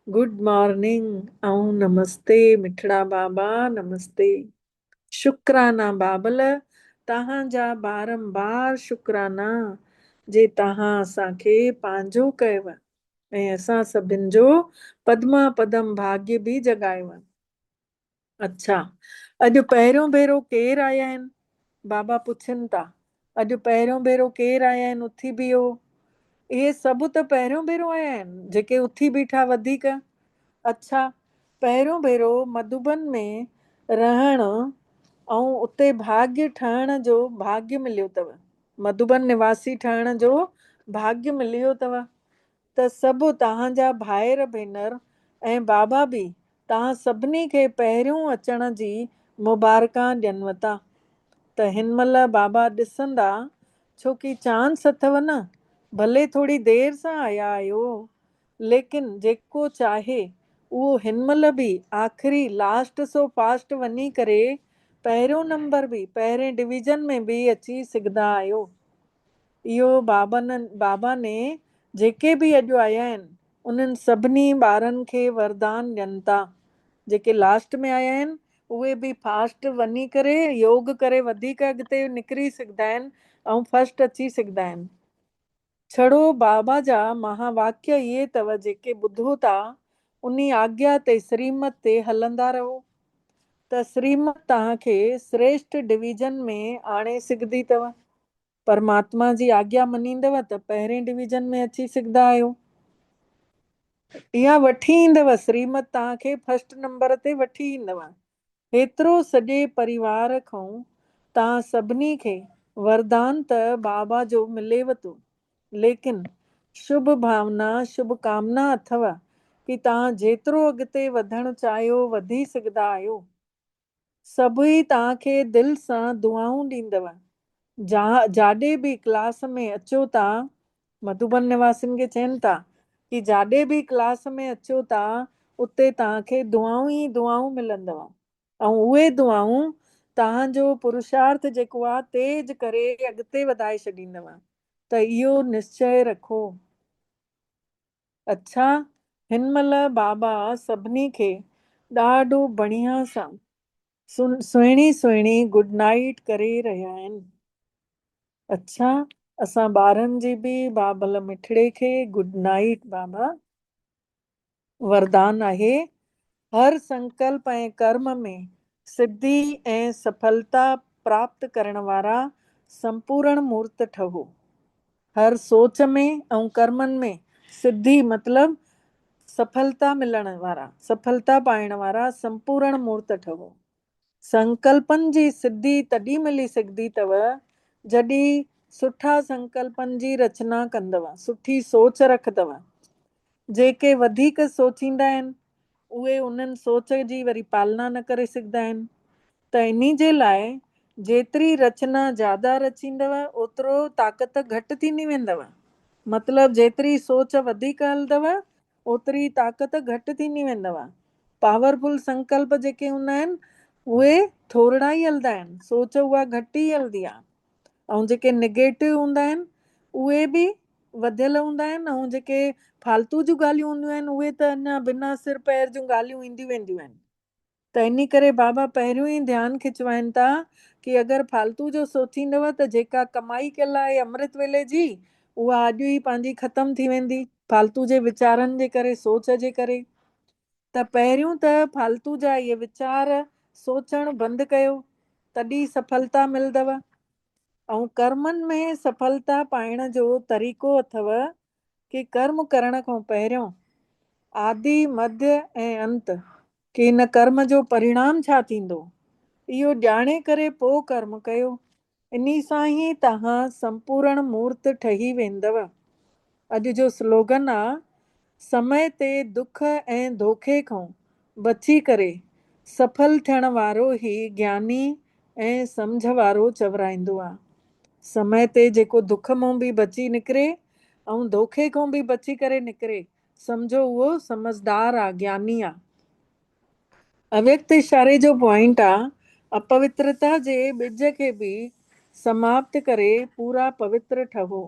गुड मॉर्निंग ऐं नमस्ते मिठड़ा बाबा, नमस्ते। शुक्राना बाबल, तव्हांजा बारंबार शुक्राना जे तव्हां असांखे पंहिंजो कयव ऐं असां सभिनि जो पदमा पदम भाग्य बि जगायो। अच्छा, अॼु पहिरियों भेरो केरु आया आहिनि? बाबा पुछनि था, अॼु पहिरियों भेरो केरु आया आहिनि? उथी बीहो। इहे सभु त पहिरियों भेरो आया आहिनि, जेके उथी बीठा वधीक। अच्छा, पहिरियों भेरो मधुबन में रहण ऐं उते भाग्य ठहण जो भाग्य मिलियो अथव। मधुबन निवासी ठहण जो भाग्य मिलियो अथव। त सभु तव्हांजा भाइर भेनर ऐं बाबा बि तव्हां सभिनी खे पहिरियों अचण जी मुबारकां ॾियनि था। त हिन महिल बाबा ॾिसंदा, छोकी चांस अथव न, भले थोरी देरि सां आया आहियो, लेकिन जेको चाहे उहो हिन महिल बि आख़िरी लास्ट सो फास्ट वञी करे पहिरियों नंबर बि पहिरें डिवीज़न में बि अची सघंदा आहियो। इहो बाबा ने जेके बि अॼु आया आहिनि उन्हनि सभिनी ॿारनि खे वरदान ॾियनि था। जेके लास्ट में आया आहिनि उहे बि फास्ट वञी करे योग करे वधीक अॻिते निकिरी सघंदा आहिनि ऐं फस्ट अची सघंदा आहिनि। छड़ो बाबा जा महावाक्य इहे अथव जेके ॿुधो था, उन आज्ञा ते श्रीमत ते हलंदा रहो त श्रीमत तव्हांखे श्रेष्ठ डिवीज़न में आणे सघंदी अथव। परमात्मा जी आज्ञा मञींदव त पहिरें डिवीज़न में अची सघंदा आहियो। इहा वठी ईंदव, श्रीमत तव्हांखे फस्ट नंबर ते वठी ईंदव। हेतिरो सॼे परिवार खां तव्हां सभिनी खे वरदान त बाबा जो मिलेव थो, लेकिन शुभ भावना शुभ कामना अथव कि तव्हां जेतिरो अॻिते वधणु चाहियो वधी सघंदा आहियो। सभई तव्हांखे दिलि सां दुआऊं ॾींदव। जाॾे बि क्लास में अचो था, मधुबन निवासियुनि खे चवनि था कि जाॾे बि क्लास में अचो था उते तव्हांखे दुआऊं ई दुआऊं मिलंदव ऐं उहे दुआऊं तव्हांजो पुरुषार्थ जेको आहे तेज करे अॻिते वधाए छॾींदव। त इहो निश्चय रखो। अच्छा, हिन महिल बाबा सभिनी खे ॾाढो बढ़िया सां सुहिणी सुहिणी गुड नाइट करे रहिया आहिनि। अच्छा, असां ॿारनि जी बि बाबल मिठड़े खे गुड नाइट। बाबा वरदान आहे, हर संकल्प ऐं कर्म में सिद्धि ऐं सफलता प्राप्त करण वारा संपूर्ण मूर्त ठहो। हर सोच में ऐं कर्मनि में सिद्धि मतलब सफलता मिलण वारा, सफलता पाइण वारा संपूर्ण मूर्त ठहो। संकल्पनि जी सिद्धि तॾहिं मिली सघंदी अथव जॾहिं सुठा संकल्पनि जी रचना कंदव, सुठी सोच रखंदव। जेके वधीक सोचींदा आहिनि उहे उन्हनि सोच जी वरी पालना न करे सघंदा आहिनि। त इन जे लाइ जेतिरी रचना ज़्यादा रचींदव ओतिरो ताक़त घटि थींदी वेंदव। मतलब जेतिरी सोच वधीक हलंदव ओतिरी ताक़त घटि थींदी वेंदव। पावरफुल संकल्प जेके हूंदा आहिनि उहे थोरा ई हलंदा आहिनि, सोच उहा घटि ई हलंदी आहे। ऐं जेके नेगेटिव हूंदा आहिनि उहे बि वधियल हूंदा आहिनि, ऐं जेके फालतू जूं ॻाल्हियूं हूंदियूं आहिनि उहे त अञा बिना सिर पैर जूं ॻाल्हियूं ईंदियूं वेंदियूं आहिनि। त इन करे बाबा पहिरियों ई ध्यानु खिचवाइनि था कि अगरि फालतू जो सोचींदव त जेका कमाई कयल आहे अमृत वेले जी उहा अॼु ई पंहिंजी ख़तम थी वेंदी, फालतू जे वीचारनि जे करे, सोच जे करे। त पहिरियों त फालतू जा इहे वीचार सोचणु बंदि कयो, तॾहिं सफलता मिलंदव। ऐं कर्मनि में सफलता पाइण जो तरीक़ो अथव कि कर्म करण खां पहिरियों आदि मध्य ऐं अंत कि हिन कर्म जो परिणाम छा थींदो इहो ॼाणे करे पोइ कर्म कयो। इन सां ई तव्हां संपूर्ण मूर्त ठही वेंदव। अॼु जो स्लोगन आहे, समय ते दुख ऐं धोखे खां बची करे सफल थियण वारो ई ज्ञानी ऐं सम्झ वारो चवराईंदो आहे। समय ते जेको दुख मां बि बची निकिरे ऐं धोखे खां बि बची करे निकिरे, सम्झो उहो समझदार आहे, ज्ञानी आहे। अव्यक्त इशारे जो पॉइंट आहे, अपवित्रता जे ॿिज खे बि समाप्त करे पूरा पवित्र ठहो।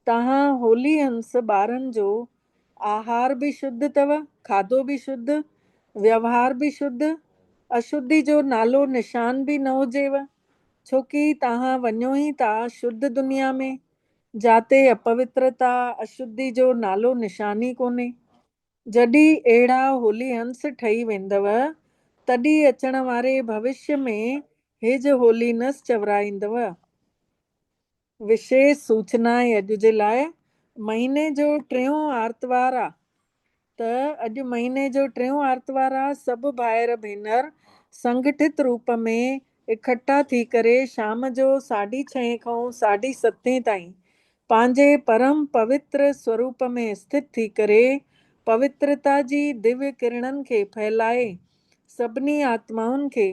तव्हां होली हंस ॿारनि जो आहार बि शुद्ध अथव, खाधो बि शुद्ध, व्यवहार बि शुद्ध, अशुद्धि जो नालो निशान बि न हुजेव। छोकी तव्हां वञो ई था शुद्ध दुनिया में, जाते अपवित्रता अशुद्धि जो नालो निशान ई कोन्हे। जॾहिं अहिड़ा होली हंस ठही वेंदव तॾहिं अचण वारे भविष्य में हेज होलीनस चवराईंदव। विशेष सूचना आहे अॼु जे लाइ, महीने जो टियों आर्तवार आहे। त अॼु महीने जो टियों आर्तवार आहे। सभु भाइर भेनर संगठित रूप में इकट्ठा थी करे शाम जो 6:30 खां 7:30 ताईं पंहिंजे परम पवित्र स्वरूप में स्थित थी करे पवित्रता जी दिव्य किरणनि खे फैलाए सभिनी आत्माउनि खे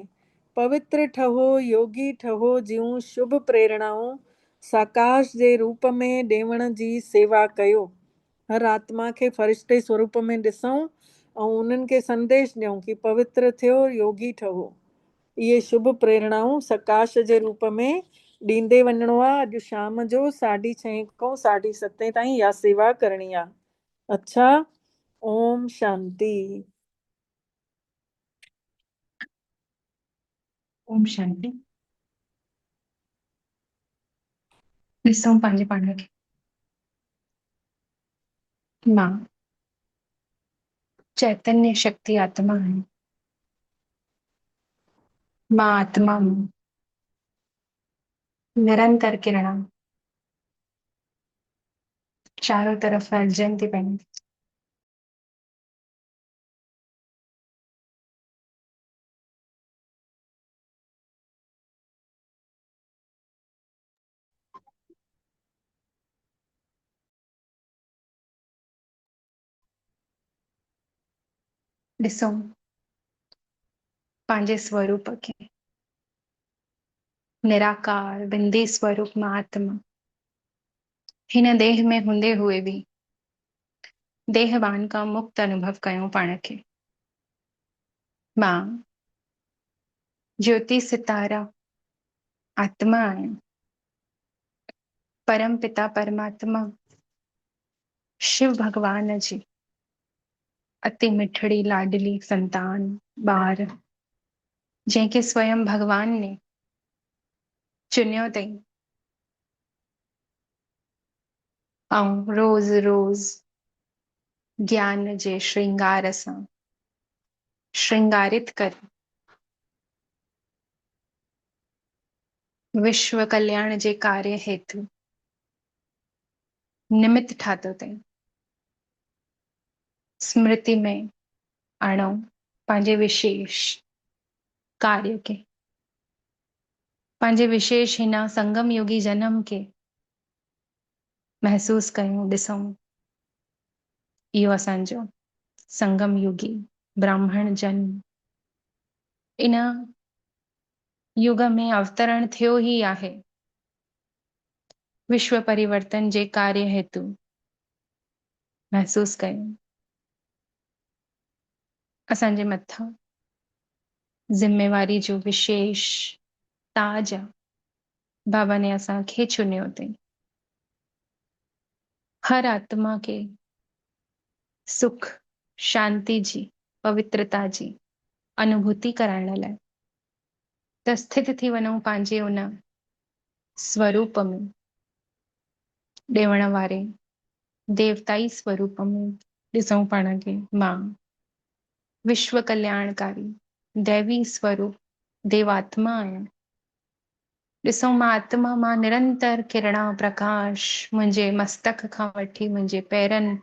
पवित्र ठहो योगी ठहो जूं शुभ प्रेरणाऊं साकाश जे रूप में ॾेवण जी सेवा कयो। हर आत्मा खे फ़रिश्ते स्वरूप में ॾिसूं ऐं उन्हनि खे संदेश ॾियूं कि पवित्र थियो योगी ठहो। इहे शुभ प्रेरणाऊं सकाश जे रूप में ॾींदे वञिणो आहे। अॼु शाम जो 6:30 खां 7:30 ताईं इहा सेवा करणी आहे। अच्छा, ओम शांति। ओम शांति। ॾिसूं पंहिंजे पाण खे। मां चैतन्य शक्ति आत्मा आहियां। मां आत्मा में निरंतर किरणा चारों तरफ फैलजनि थी पई। ॾिसूं पंहिंजे स्वरूप खे। निराकार बिंदी स्वरूप मां आत्मा हिन देह में हूंदे हुए भी देहवान खां मुक्त अनुभव कयूं पाण खे। मां ज्योति सितारा आत्मा आहियां। परम पिता परमात्मा शिव भगवान जी अति मिठड़ी लाडली संतान ॿार जंहिंखे स्वयं भगवान ने चुनियो अथई ऐं रोज़ रोज़ ज्ञान जे श्रृंगार सां श्रृंगारित करे विश्व कल्याण जे कार्य हेतु निमित्त ठातो अथई। स्मृति में आणो पंहिंजे विशेष कार्य के, पंहिंजे विशेष हिन संगम योगी जन्म के महसूस कयूं ॾिसूं। इहो असांजो संगम योगी ब्राह्मण जन्म इन युग में अवतरण थियो ही आहे विश्व परिवर्तन जे कार्य हेतु महसूस कयूं। असांजे मथां जिम्मेवारी जो विशेष ताज आहे। बाबा ने असांखे चुनियो अथई। हर आत्मा के सुख शांति जी पवित्रता जी अनुभूति कराइण लाइ त स्थित थी वञूं पंहिंजे उन स्वरूप में ॾेवण वारे देवताई स्वरूप में। ॾिसूं पाण खे मां विश्व कल्याणकारी दैवी स्वरूप देवात्मा आहियां। ॾिसूं मां आत्मा मां निरंतर किरणा प्रकाश मुंहिंजे मस्तक खां वठी मुंहिंजे पेरनि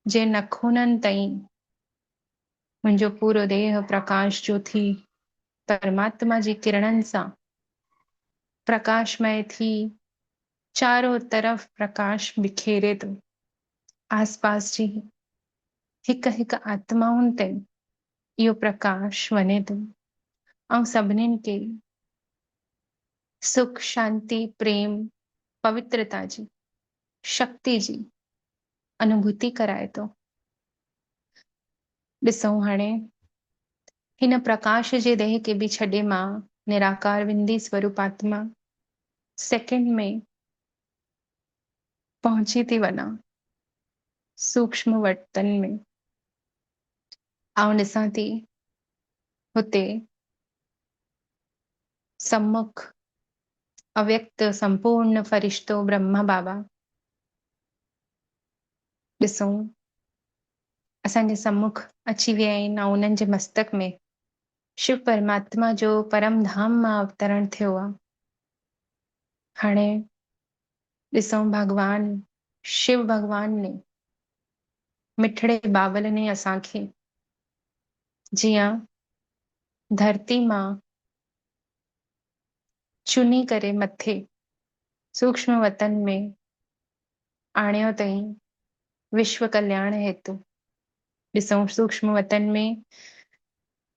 जे नखुननि ताईं मुंहिंजो पूरो देह प्रकाश जो थी परमात्मा जी किरणनि सां प्रकाशमय थी चारों तरफ प्रकाश बिखेरे थो। आसपास जी हिक हिक आत्माउनि ते इहो प्रकाश वञे थो ऐं सभिनीनि खे सुख शांति प्रेम पवित्रता जी शक्ति जी अनुभूति कराए थो। ॾिसूं हाणे हिन प्रकाश जे देह के बि छॾे मां निराकार विंदी स्वरूप आत्मा सेकंड में पहुची थी वञा सूक्ष्म वर्तन में। ऐं ॾिसां थी हुते सम्मुख अव्यक्त संपूर्ण फरिश्तो ब्रह्मा बाबा ॾिसूं असांजे सम्मुख अची विया आहिनि ऐं उन्हनि जे मस्तक में शिव परमात्मा जो परम धाम मां अवतरण थियो आहे। हाणे ॾिसूं भगवान शिव भगवान ने मिठड़े बाबल ने असांखे जीअं धरती मां चुनी करे मथे सूक्ष्म वतन में आणियो अथई विश्व कल्याण हेतु। ॾिसूं सूक्ष्म वतन में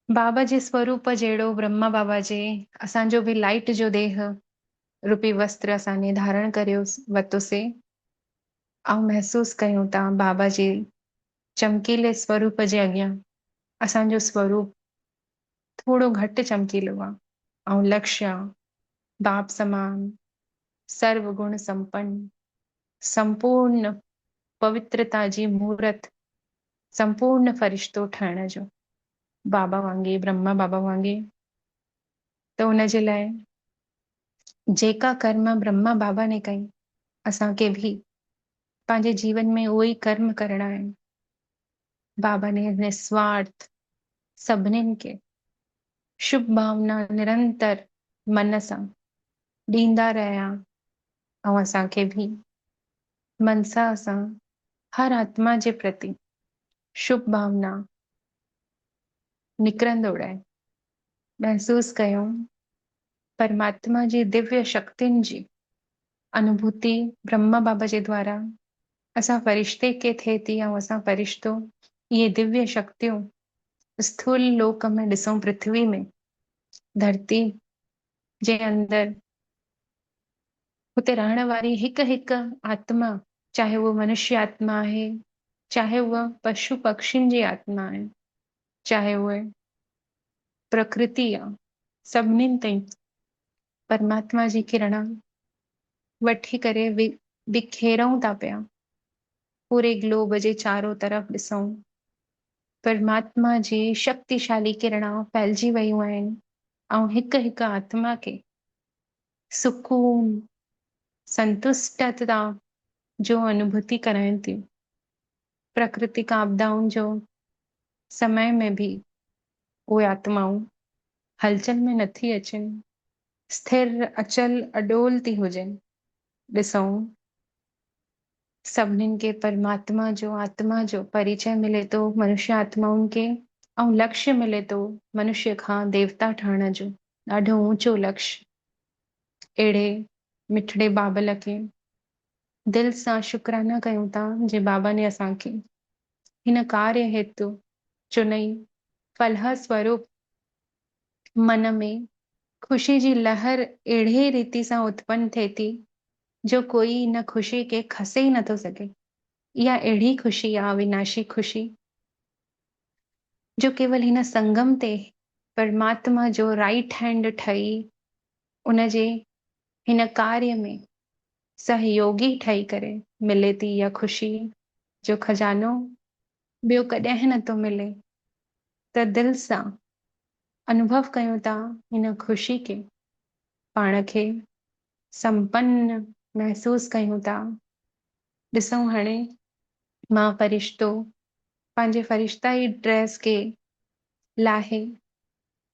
बाबा जे स्वरूप जहिड़ो ब्रह्मा बाबा जे असांजो बि लाइट जो देह रूपी वस्त्र असांने धारण करियो वरितोसीं ऐं महसूस कयूं था बाबा जे चमकीले स्वरूप जे अॻियां असांजो स्वरूप थोड़ो घटि चमकीलो आहे ऐं लक्ष्य बाप समान सर्व गुण संपन्न संपूर्ण पवित्रता जी मूर्त संपूर्ण फरिश्तो ठहण जो बाबा वांगे ब्रह्मा बाबा वांगे। त उनजे लाइ जेका कर्म ब्रह्मा बाबा ने कई असांखे भी पंहिंजे जीवन में उहो ई कर्म करणा आहिनि। बाबा ने निस्वार्थ सभिनीनि खे शुभ भावना निरंतर मन सां ॾींदा रहिया ऐं असांखे भी मनसा सां हर आत्मा जे प्रति शुभ भावना निकिरंदो रहे। महसूस कयूं परमात्मा जी दिव्य शक्तियुनि जी अनुभूति ब्रह्मा बाबा जे द्वारा असां फरिश्ते खे थिए थी ऐं असां फरिश्तो इहे दिव्य शक्तियूं स्थूल लोक में ॾिसूं पृथ्वी में धरती जे अंदर हुते रहण वारी हिकु हिकु आत्मा चाहे वो मनुष्य आत्मा आहे चाहे वह पशु पक्षियुनि जी आत्मा आहे चाहे उहे प्रकृति आहे सभिनीनि ताईं परमात्मा जी किरणा वठी करे बिखेरूं था पिया। पूरे ग्लोब जे चारों तरफ़ ॾिसूं परमात्मा जी शक्तिशाली किरणा फैलिजी वयूं आहिनि ऐं हिकु हिकु आत्मा खे सुकून संतुष्टता जो अनुभूति कराइनि थियूं। प्राकृतिक आपदाउनि जो समय में भी उहे आत्माऊं हलचल में नथी अचनि स्थिर अचल अडोल थी हुजनि। ॾिसूं सभिनीनि खे परमात्मा जो आत्मा जो परिचय मिले थो मनुष्य आत्माउनि खे ऐं लक्ष्य मिले थो मनुष्य खां देवता ठहण जो ॾाढो ऊंचो लक्ष्य। अहिड़े मिठड़े बाबल खे दिल सां शुक्राना कयूं था जे बाबा ने असांखे हिन कार्य हेतु चुनई फलह स्वरूप मन में ख़ुशी जी लहर अहिड़े रीति सां उत्पन्न थिए थी जो कोई इन ख़ुशी खे खसे ई नथो सघे। इहा अहिड़ी ख़ुशी आहे अविनाशी ख़ुशी जो केवल हिन संगम ते परमात्मा जो राइट हैंड ठही उनजे हिन कार्य में सहयोगी ठही करे मिले थी इहा ख़ुशी जो खजानो ॿियो कॾहिं नथो मिले। त दिल सां अनुभव कयूं था हिन ख़ुशी खे पाण खे संपन्न महसूस कयूं था। ॾिसूं हाणे मां फरिश्तो पंहिंजे फरिश्ताई ड्रेस खे लाहे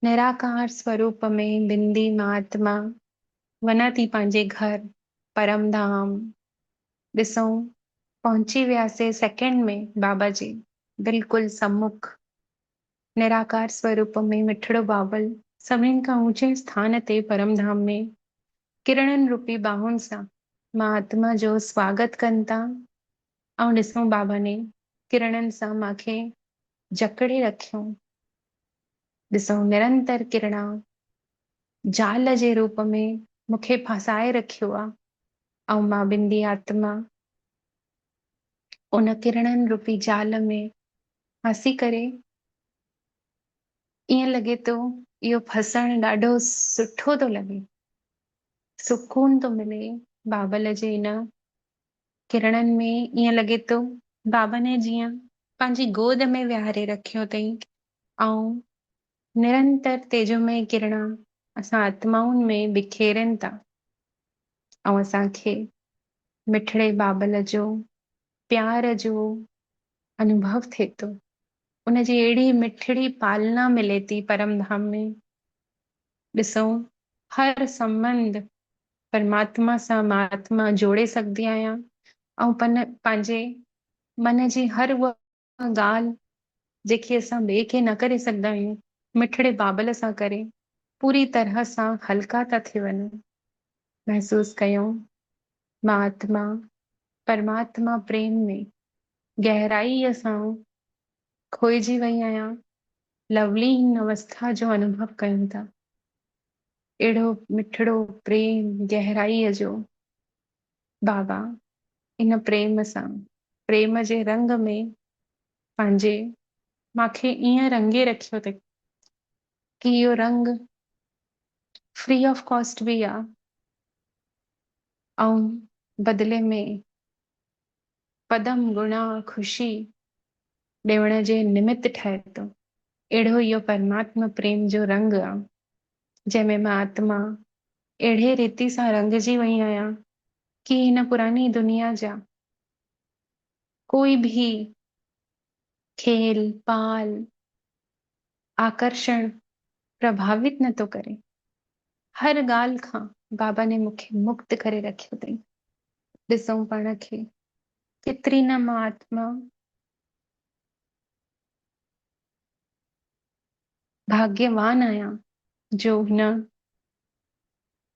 निराकार स्वरूप में बिंदी महात्मा वञा थी पंहिंजे घर परम धाम। ॾिसूं पहुची वियासीं सेकेंड में बाबा जी बिल्कुलु सम्मुख निराकार स्वरूप में मिठड़ो बाबल सभिनीनि खां ऊंचे स्थान ते परम धाम में किरणनि रूपी बाहुनि सां महात्मा जो स्वागत कनि था ऐं ॾिसूं बाबा ने किरणनि सां मांखे जकड़े रखियो। ॾिसूं निरंतर किरणा जाल जे रूप में मूंखे फासाए रखियो आहे ऐं मां बिंदी आत्मा उन किरणनि रूपी जाल में हसी करे ईअं लॻे थो इहो फसणु ॾाढो सुठो थो लॻे सुकून थो मिले बाबल जे इन किरणनि में। ईअं लॻे थो बाबा ने जीअं पंहिंजी गोद में विहारे रखियो अथई ऐं निरंतर तेजोमय किरणा असां आत्माउनि में बिखेरनि था ऐं असांखे मिठड़े बाबल जो प्यार जो अनुभव थिए थो। उनजी अहिड़ी मिठड़ी पालना मिले थी परम धाम में। ॾिसूं हर संबंध परमात्मा सां महात्मा जोड़े सघंदी आहियां ऐं पंहिंजे मन जी हर उहा ॻाल्हि जेकी असां ॿिए खे न करे सघंदा आहियूं मिठड़े बाबल सां करे पूरी तरह सां हल्का था थी वञूं। महसूस कयूं महात्मा परमात्मा प्रेम में गहराईअ सां खोइजी वई आहियां, लवलीन अवस्था जो अनुभव कयूं था। एड़ो मिठड़ो प्रेम गहराईअ जो बाबा इन प्रेम सां, प्रेम जे रंग में पंहिंजे माखे ईअं रंगे रखियो अथई कि इहो रंग फ्री ऑफ कॉस्ट बि आहे ऐं बदिले में पदम गुणा ख़ुशी ॾियण जे निमित्त ठहे थो। अहिड़ो इहो परमात्मा प्रेम जो रंग आहे जंहिंमें मां आत्मा अहिड़े रीति सां रंगजी वई आहियां कि हिन पुरानी दुनिया जा कोई भी खेल पाल आकर्षण प्रभावित नथो करे। हर ॻाल्हि खां बाबा ने मूंखे मुक्त करे रखियो अथई। ॾिसूं पाण खे केतिरी न मां आत्मा भाग्यवान आहियां जो हिन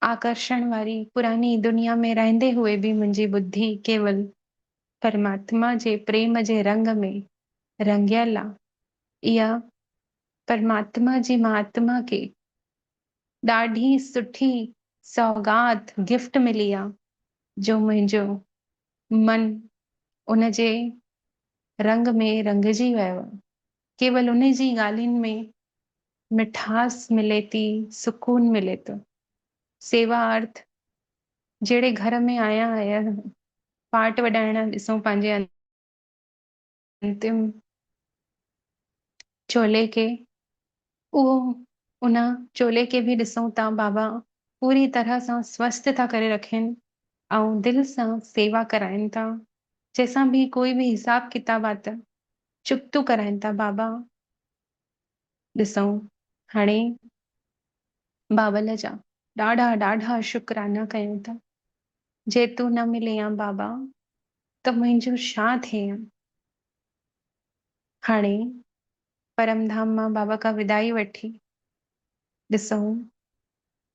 आकर्षण वारी पुरानी दुनिया में रहंदे हुए भी मुंहिंजी बुद्धि केवल परमात्मा जे प्रेम जे रंग में रंगियल आहे। इहा परमात्मा जी मां आत्मा खे ॾाढी सुठी सौगात गिफ्ट मिली आहे जो मुंहिंजो मन उन जे रंग में रंगजी वियो आहे। केवल उन जी ॻाल्हियुनि में मिठास मिले थी, सुकून मिले थो। सेवा अर्थ जहिड़े घर में आया आहियां पाठ वॼाइण ॾिसूं पंहिंजे अंतिम चोले खे, उहो उन चोले खे भी ॾिसूं था बाबा पूरी तरह सां स्वस्थ था करे रखनि ऐं दिलि सां सेवा कराइनि था, जंहिंसां भी कोई भी हिसाब किताब आहे त चुकतू कराइनि था। बाबा ॾिसूं हाणे बाबल जा ॾाढा ॾाढा शुकराना कयूं था। जे तूं न मिले आ बाबा त मुंहिंजो छा थिए। हाणे परमधाम मां बाबा का विदाई वठी ॾिसूं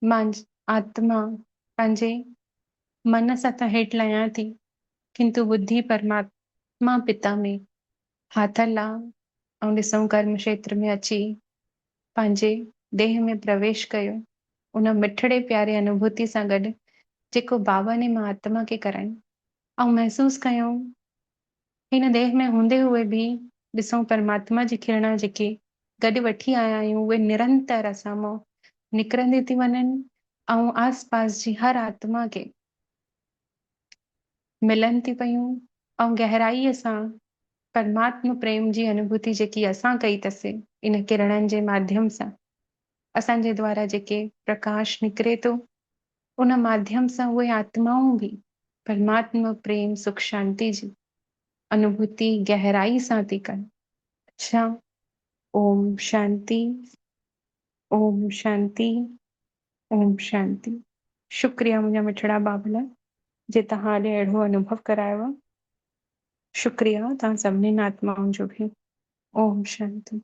मां आत्मा पंहिंजे मन सां त हेठि लहियां थी, किंतु बुद्धि परमात्मा पिता में फाथल आहे ऐं ॾिसूं कर्म क्षेत्र में अची पंहिंजे देह में प्रवेश कयो। उन मिठड़े प्यारे अनुभूति सां गॾु जेको बाबा ने मां आत्मा खे कराई ऐं महसूस कयूं हिन देह में हूंदे हुए भी ॾिसूं परमात्मा जी किरणा जेके गॾु वठी आया आहियूं उहे निरंतर असां मां निकिरंदी थी वञनि ऐं आस पास जी हर आत्मा खे मिलनि थी पयूं ऐं गहराईअ सां परमात्मा प्रेम जी अनुभूति जेकी असां कई अथसीं इन किरणनि जे माध्यम सां असांजे द्वारा जेके प्रकाश निकिरे थो उन माध्यम सां उहे आत्माऊं भी परमात्मा प्रेम सुख शांति जी अनुभूति गहराई सां थी कनि। अच्छा, ओम शांति, ओम शांति, ओम शांति। शुक्रिया मुंहिंजा मिठड़ा बाबला जे तव्हां अॼु अहिड़ो अनुभव करायो। शुक्रिया तव्हां सभिनीनि आत्माउनि जो भी। ओम शांति।